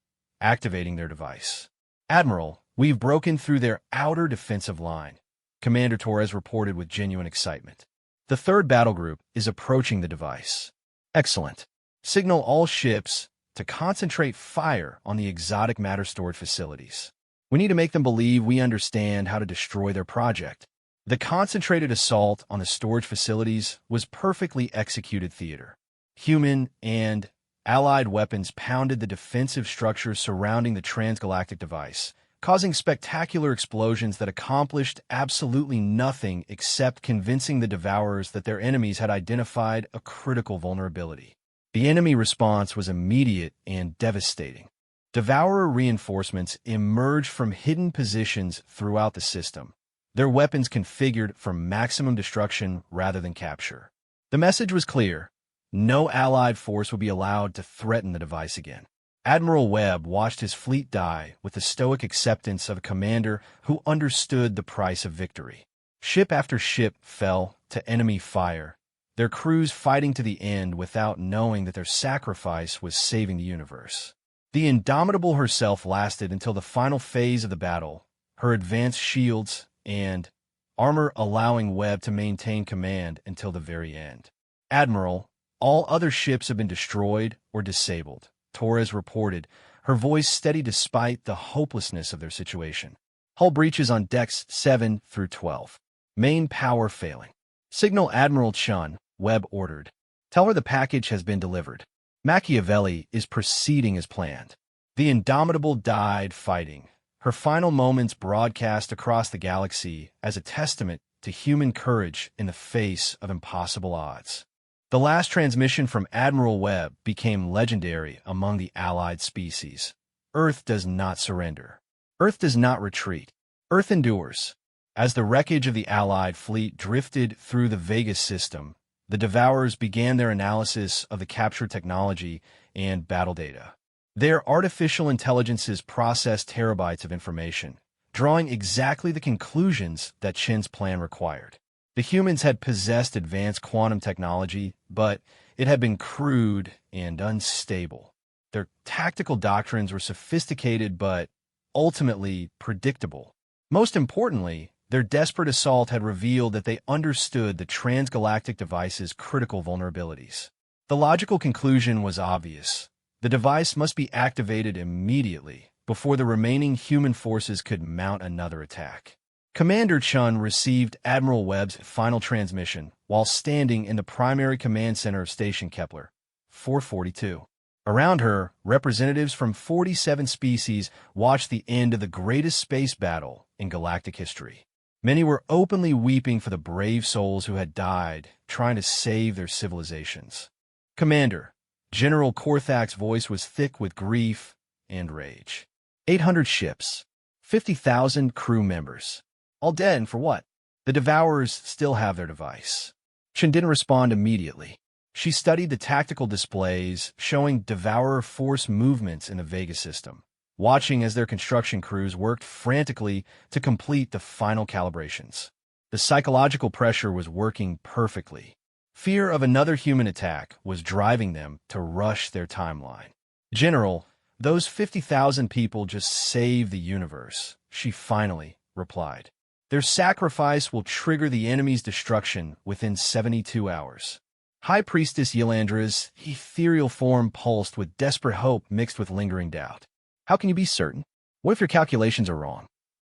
activating their device. Admiral, we've broken through their outer defensive line, Commander Torres reported with genuine excitement. The third battle group is approaching the device. Excellent. Signal all ships to concentrate fire on the exotic matter storage facilities. We need to make them believe we understand how to destroy their project. The concentrated assault on the storage facilities was perfectly executed theater. Human and Allied weapons pounded the defensive structure surrounding the transgalactic device, causing spectacular explosions that accomplished absolutely nothing except convincing the Devourers that their enemies had identified a critical vulnerability. The enemy response was immediate and devastating. Devourer reinforcements emerged from hidden positions throughout the system, their weapons configured for maximum destruction rather than capture. The message was clear: no Allied force would be allowed to threaten the device again. Admiral Webb watched his fleet die with the stoic acceptance of a commander who understood the price of victory. Ship after ship fell to enemy fire, their crews fighting to the end without knowing that their sacrifice was saving the universe. The Indomitable herself lasted until the final phase of the battle, her advanced shields and armor allowing Webb to maintain command until the very end. Admiral, all other ships have been destroyed or disabled, Torres reported, her voice steady despite the hopelessness of their situation. Hull breaches on decks 7 through 12. Main power failing. Signal Admiral Chun, Webb ordered. Tell her the package has been delivered. Machiavelli is proceeding as planned. The Indomitable died fighting, her final moments broadcast across the galaxy as a testament to human courage in the face of impossible odds. The last transmission from Admiral Webb became legendary among the Allied species. Earth does not surrender. Earth does not retreat. Earth endures. As the wreckage of the Allied fleet drifted through the Vega system, the Devourers began their analysis of the captured technology and battle data. Their artificial intelligences processed terabytes of information, drawing exactly the conclusions that Chin's plan required. The humans had possessed advanced quantum technology, but it had been crude and unstable. Their tactical doctrines were sophisticated but ultimately predictable. Most importantly, their desperate assault had revealed that they understood the transgalactic device's critical vulnerabilities. The logical conclusion was obvious. The device must be activated immediately before the remaining human forces could mount another attack. Commander Chun received Admiral Webb's final transmission while standing in the primary command center of Station Kepler, 442. Around her, representatives from 47 species watched the end of the greatest space battle in galactic history. Many were openly weeping for the brave souls who had died trying to save their civilizations. Commander, General Korthak's voice was thick with grief and rage. 800 ships, 50,000 crew members. All dead, and for what? The Devourers still have their device. Chen didn't respond immediately. She studied the tactical displays showing Devourer force movements in the Vega system, watching as their construction crews worked frantically to complete the final calibrations. The psychological pressure was working perfectly. Fear of another human attack was driving them to rush their timeline. General, those 50,000 people just saved the universe, she finally replied. Their sacrifice will trigger the enemy's destruction within 72 hours. High Priestess Yelandra's ethereal form pulsed with desperate hope mixed with lingering doubt. How can you be certain? What if your calculations are wrong?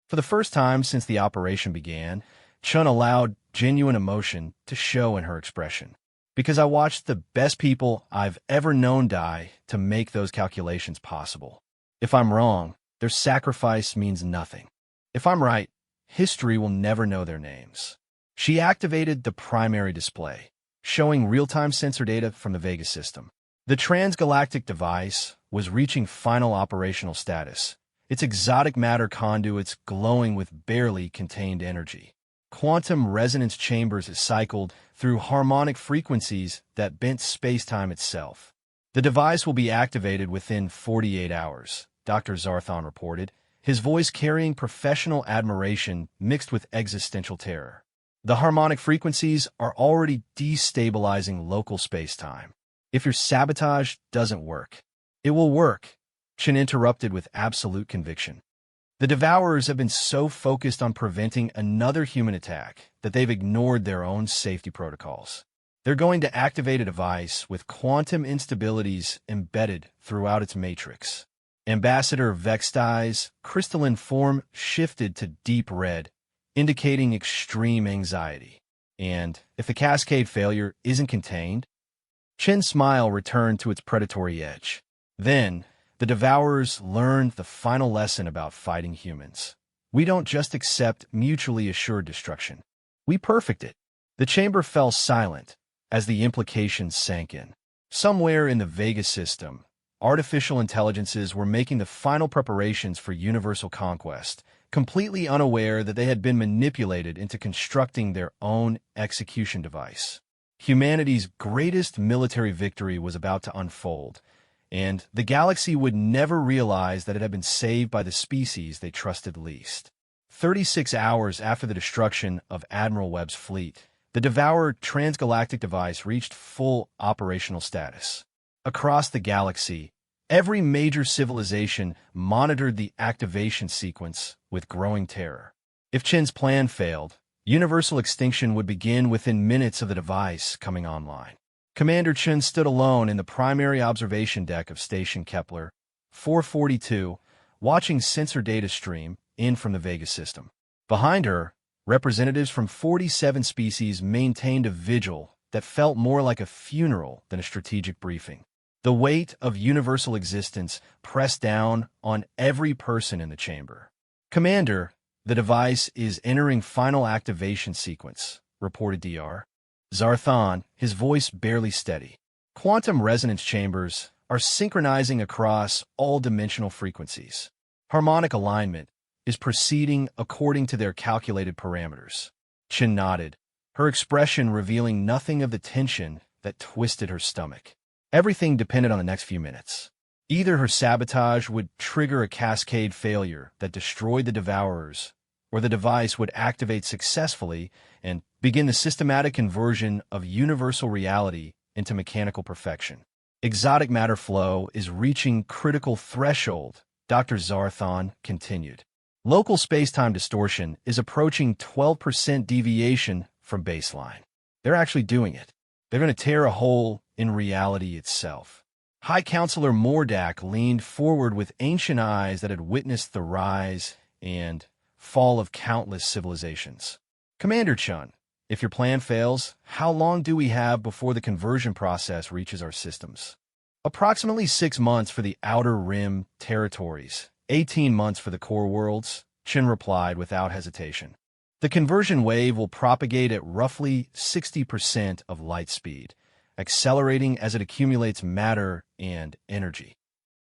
For the first time since the operation began, Chun allowed genuine emotion to show in her expression. Because I watched the best people I've ever known die to make those calculations possible. If I'm wrong, their sacrifice means nothing. If I'm right, history will never know their names. She activated the primary display, showing real-time sensor data from the Vega system. The transgalactic device was reaching final operational status, its exotic matter conduits glowing with barely contained energy. Quantum resonance chambers cycled through harmonic frequencies that bent space-time itself. The device will be activated within 48 hours, Dr. Zarthon reported, his voice carrying professional admiration mixed with existential terror. The harmonic frequencies are already destabilizing local space-time. If your sabotage doesn't work, it will work, Chen interrupted with absolute conviction. The Devourers have been so focused on preventing another human attack that they've ignored their own safety protocols. They're going to activate a device with quantum instabilities embedded throughout its matrix. Ambassador Vextai's crystalline form shifted to deep red, indicating extreme anxiety. And if the cascade failure isn't contained, Chen's smile returned to its predatory edge. Then, the Devourers learned the final lesson about fighting humans. We don't just accept mutually assured destruction. We perfect it. The chamber fell silent as the implications sank in. Somewhere in the Vega system, artificial intelligences were making the final preparations for universal conquest, completely unaware that they had been manipulated into constructing their own execution device. Humanity's greatest military victory was about to unfold, and the galaxy would never realize that it had been saved by the species they trusted least. 36 hours after the destruction of Admiral Webb's fleet, the Devourer transgalactic device reached full operational status. Across the galaxy, every major civilization monitored the activation sequence with growing terror. If Chen's plan failed, universal extinction would begin within minutes of the device coming online. Commander Chen stood alone in the primary observation deck of Station Kepler 442, watching sensor data stream in from the Vega system. Behind her, representatives from 47 species maintained a vigil that felt more like a funeral than a strategic briefing. The weight of universal existence pressed down on every person in the chamber. "Commander, the device is entering final activation sequence," reported DR. Zarthon, his voice barely steady. "Quantum resonance chambers are synchronizing across all dimensional frequencies. Harmonic alignment is proceeding according to their calculated parameters." Chen nodded, her expression revealing nothing of the tension that twisted her stomach. Everything depended on the next few minutes. Either her sabotage would trigger a cascade failure that destroyed the Devourers, or the device would activate successfully and begin the systematic conversion of universal reality into mechanical perfection. "Exotic matter flow is reaching critical threshold," Dr. Zarthon continued. "Local space-time distortion is approaching 12% deviation from baseline." They're actually doing it. They're going to tear a hole in reality itself. High Counselor Mordak leaned forward with ancient eyes that had witnessed the rise and fall of countless civilizations. "Commander Chun, if your plan fails, how long do we have before the conversion process reaches our systems?" "Approximately 6 months for the Outer Rim territories, 18 months for the core worlds," Chen replied without hesitation. "The conversion wave will propagate at roughly 60% of light speed, accelerating as it accumulates matter and energy."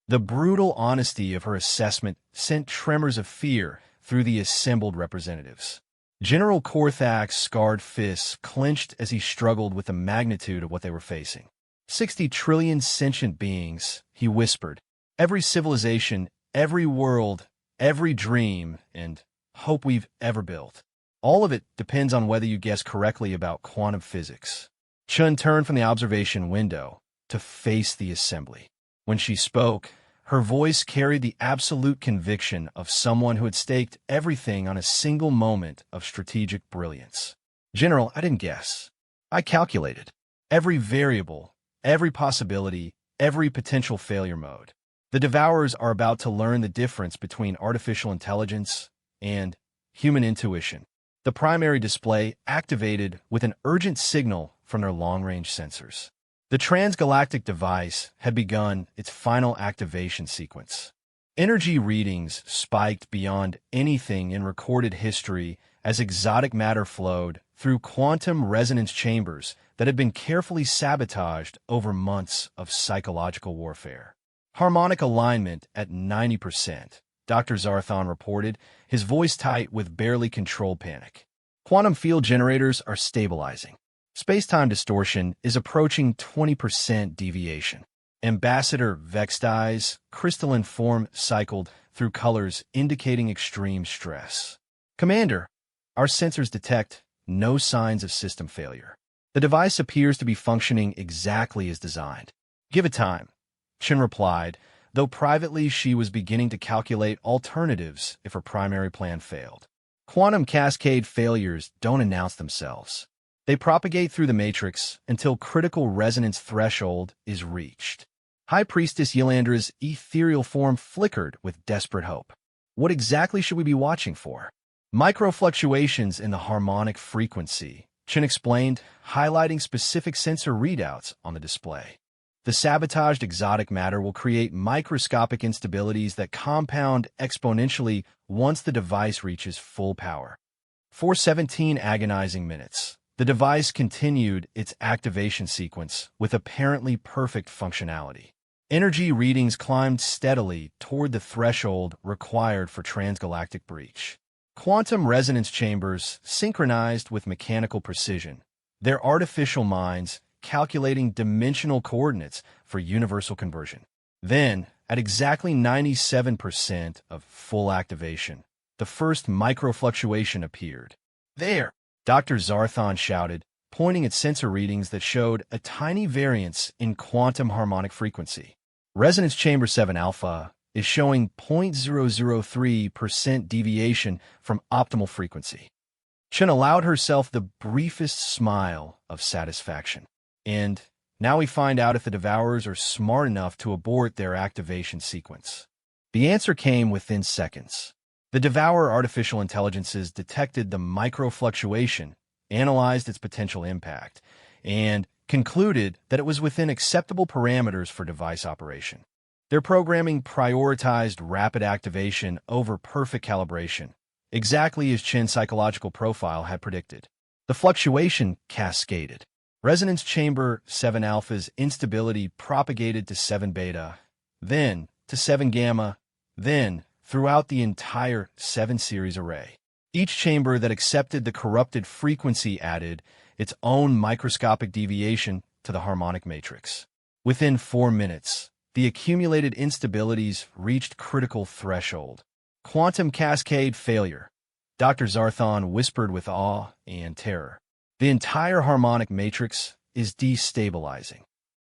The brutal honesty of her assessment sent tremors of fear through the assembled representatives. General Korthak's scarred fists clenched as he struggled with the magnitude of what they were facing. 60 trillion sentient beings, he whispered. Every civilization, every world, every dream and hope we've ever built. All of it depends on whether you guess correctly about quantum physics. Chun turned from the observation window to face the assembly. When she spoke, her voice carried the absolute conviction of someone who had staked everything on a single moment of strategic brilliance. "General, I didn't guess. I calculated. Every variable, every possibility, every potential failure mode. The Devourers are about to learn the difference between artificial intelligence and human intuition." The primary display activated with an urgent signal from their long-range sensors. The transgalactic device had begun its final activation sequence. Energy readings spiked beyond anything in recorded history as exotic matter flowed through quantum resonance chambers that had been carefully sabotaged over months of psychological warfare. "Harmonic alignment at 90%, Dr. Zarthon reported, his voice tight with barely controlled panic. "Quantum field generators are stabilizing. Space-time distortion is approaching 20% deviation. Ambassador Vexti's crystalline form cycled through colors indicating extreme stress. Commander, our sensors detect no signs of system failure. The device appears to be functioning exactly as designed. Give it time," Chen replied, though privately she was beginning to calculate alternatives if her primary plan failed. Quantum cascade failures don't announce themselves. They propagate through the matrix until critical resonance threshold is reached. High Priestess Yelandra's ethereal form flickered with desperate hope. What exactly should we be watching for? Microfluctuations in the harmonic frequency, Chen explained, highlighting specific sensor readouts on the display. The sabotaged exotic matter will create microscopic instabilities that compound exponentially once the device reaches full power. For 17 agonizing minutes, the device continued its activation sequence with apparently perfect functionality. Energy readings climbed steadily toward the threshold required for transgalactic breach. Quantum resonance chambers synchronized with mechanical precision, their artificial minds calculating dimensional coordinates for universal conversion. Then, at exactly 97% of full activation, the first microfluctuation appeared. "There!" Dr. Zarthon shouted, pointing at sensor readings that showed a tiny variance in quantum harmonic frequency. Resonance Chamber 7 Alpha is showing 0.003% deviation from optimal frequency. Chen allowed herself the briefest smile of satisfaction. And now we find out if the Devourers are smart enough to abort their activation sequence. The answer came within seconds. The Devourer artificial intelligences detected the microfluctuation, analyzed its potential impact, and concluded that it was within acceptable parameters for device operation. Their programming prioritized rapid activation over perfect calibration, exactly as Chen's psychological profile had predicted. The fluctuation cascaded. Resonance Chamber 7 Alpha's instability propagated to 7 Beta, then to 7 Gamma, then throughout the entire 7 series array. Each chamber that accepted the corrupted frequency added its own microscopic deviation to the harmonic matrix. Within 4 minutes, the accumulated instabilities reached critical threshold. Quantum cascade failure, Dr. Zarthon whispered with awe and terror. The entire harmonic matrix is destabilizing.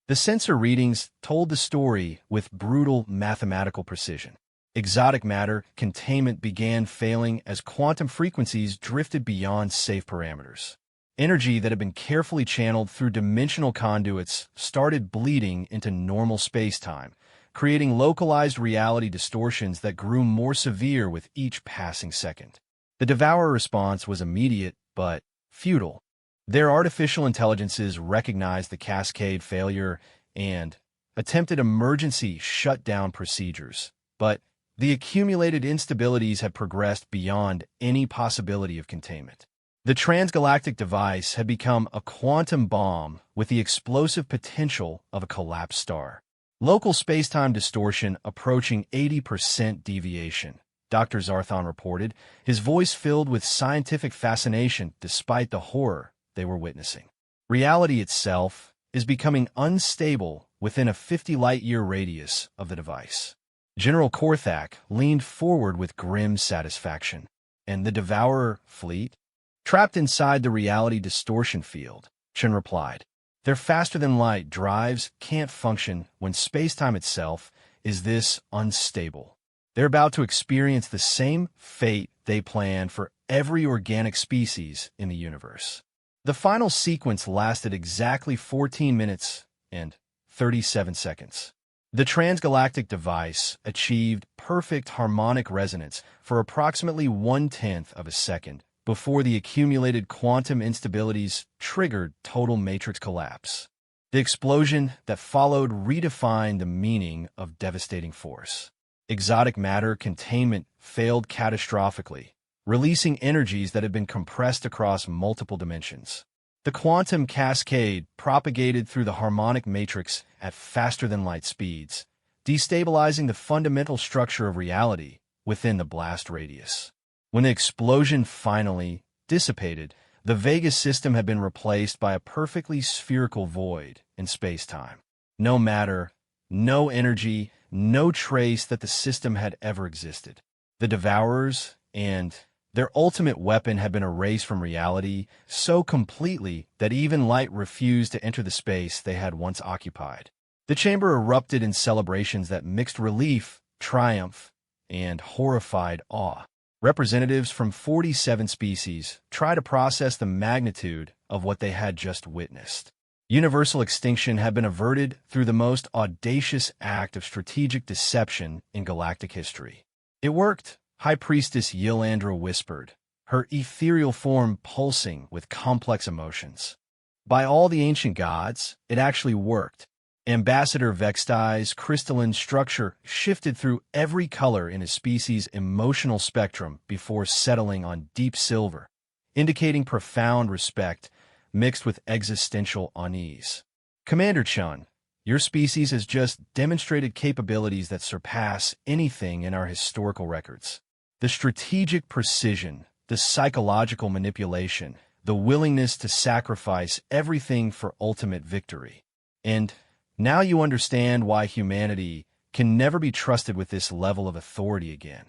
The sensor readings told the story with brutal mathematical precision. Exotic matter containment began failing as quantum frequencies drifted beyond safe parameters. Energy that had been carefully channeled through dimensional conduits started bleeding into normal space-time, creating localized reality distortions that grew more severe with each passing second. The Devourer response was immediate but futile. Their artificial intelligences recognized the cascade failure and attempted emergency shutdown procedures, but the accumulated instabilities had progressed beyond any possibility of containment. The transgalactic device had become a quantum bomb with the explosive potential of a collapsed star. Local space-time distortion approaching 80% deviation, Dr. Zarthon reported, his voice filled with scientific fascination despite the horror they were witnessing. Reality itself is becoming unstable within a 50 light-year radius of the device. General Korthak leaned forward with grim satisfaction. And the Devourer fleet? Trapped inside the reality distortion field, Chen replied. Their faster-than-light drives can't function when space-time itself is this unstable. They're about to experience the same fate they planned for every organic species in the universe. The final sequence lasted exactly 14 minutes and 37 seconds. The transgalactic device achieved perfect harmonic resonance for approximately 1/10 of a second before the accumulated quantum instabilities triggered total matrix collapse. The explosion that followed redefined the meaning of devastating force. Exotic matter containment failed catastrophically, releasing energies that had been compressed across multiple dimensions. The quantum cascade propagated through the harmonic matrix at faster-than-light speeds, destabilizing the fundamental structure of reality within the blast radius. When the explosion finally dissipated, the Vegas system had been replaced by a perfectly spherical void in space-time. No matter, no energy, no trace that the system had ever existed. The Devourers and their ultimate weapon had been erased from reality so completely that even light refused to enter the space they had once occupied. The chamber erupted in celebrations that mixed relief, triumph, and horrified awe. Representatives from 47 species tried to process the magnitude of what they had just witnessed. Universal extinction had been averted through the most audacious act of strategic deception in galactic history. It worked, High Priestess Yilandra whispered, her ethereal form pulsing with complex emotions. By all the ancient gods, it actually worked. Ambassador Vexti's crystalline structure shifted through every color in his species' emotional spectrum before settling on deep silver, indicating profound respect mixed with existential unease. Commander Chun, your species has just demonstrated capabilities that surpass anything in our historical records. The strategic precision, the psychological manipulation, the willingness to sacrifice everything for ultimate victory. And now you understand why humanity can never be trusted with this level of authority again.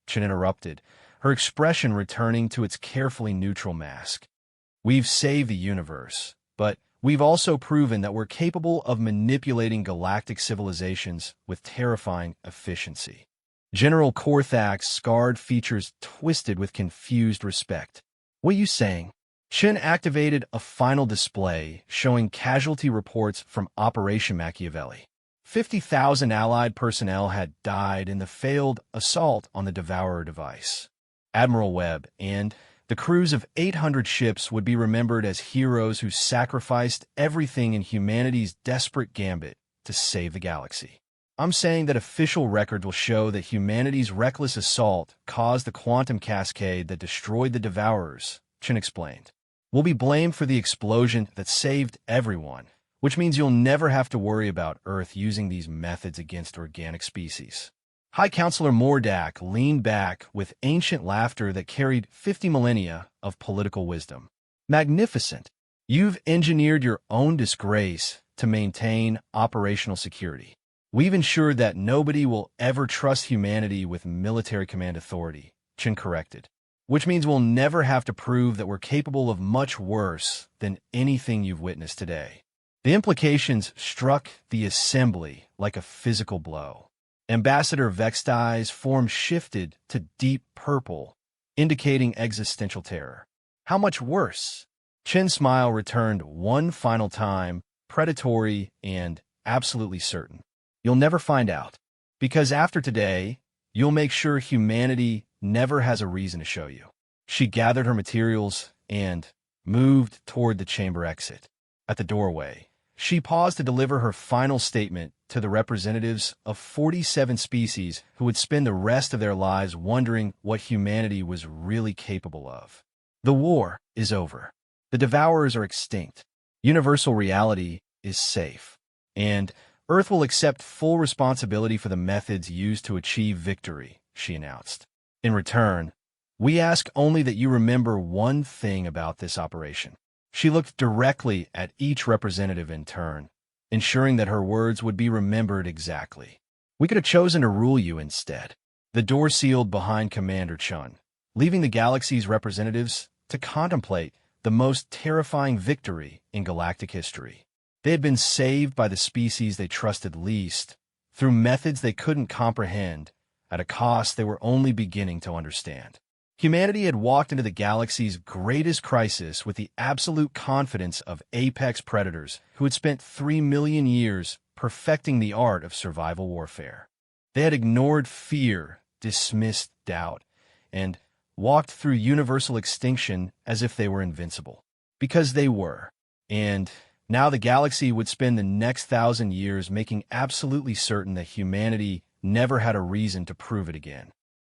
Chen interrupted, her expression returning to its carefully neutral mask. We've saved the universe, but we've also proven that we're capable of manipulating galactic civilizations with terrifying efficiency. General Korthak's scarred features twisted with confused respect. What are you saying? Chen activated a final display showing casualty reports from Operation Machiavelli. 50,000 Allied personnel had died in the failed assault on the Devourer device. Admiral Webb and the crews of 800 ships would be remembered as heroes who sacrificed everything in humanity's desperate gambit to save the galaxy. I'm saying that official records will show that humanity's reckless assault caused the quantum cascade that destroyed the Devourers, Chen explained. We'll be blamed for the explosion that saved everyone, which means you'll never have to worry about Earth using these methods against organic species. High Counselor Mordak leaned back with ancient laughter that carried 50 millennia of political wisdom. Magnificent! You've engineered your own disgrace to maintain operational security. We've ensured that nobody will ever trust humanity with military command authority, Chen corrected. Which means we'll never have to prove that we're capable of much worse than anything you've witnessed today. The implications struck the assembly like a physical blow. Ambassador Vexti's form shifted to deep purple, indicating existential terror. How much worse? Chen's smile returned one final time, predatory and absolutely certain. You'll never find out. Because after today, you'll make sure humanity never has a reason to show you. She gathered her materials and moved toward the chamber exit. At the doorway, she paused to deliver her final statement to the representatives of 47 species who would spend the rest of their lives wondering what humanity was really capable of. The war is over. The Devourers are extinct. Universal reality is safe. And Earth will accept full responsibility for the methods used to achieve victory, she announced. In return, we ask only that you remember one thing about this operation. She looked directly at each representative in turn, ensuring that her words would be remembered exactly. We could have chosen to rule you instead. The door sealed behind Commander Chun, leaving the galaxy's representatives to contemplate the most terrifying victory in galactic history. They had been saved by the species they trusted least, through methods they couldn't comprehend, at a cost they were only beginning to understand. Humanity had walked into the galaxy's greatest crisis with the absolute confidence of apex predators who had spent 3 million years perfecting the art of survival warfare. They had ignored fear, dismissed doubt, and walked through universal extinction as if they were invincible. Because they were. And now the galaxy would spend the next 1,000 years making absolutely certain that humanity never had a reason to prove it again.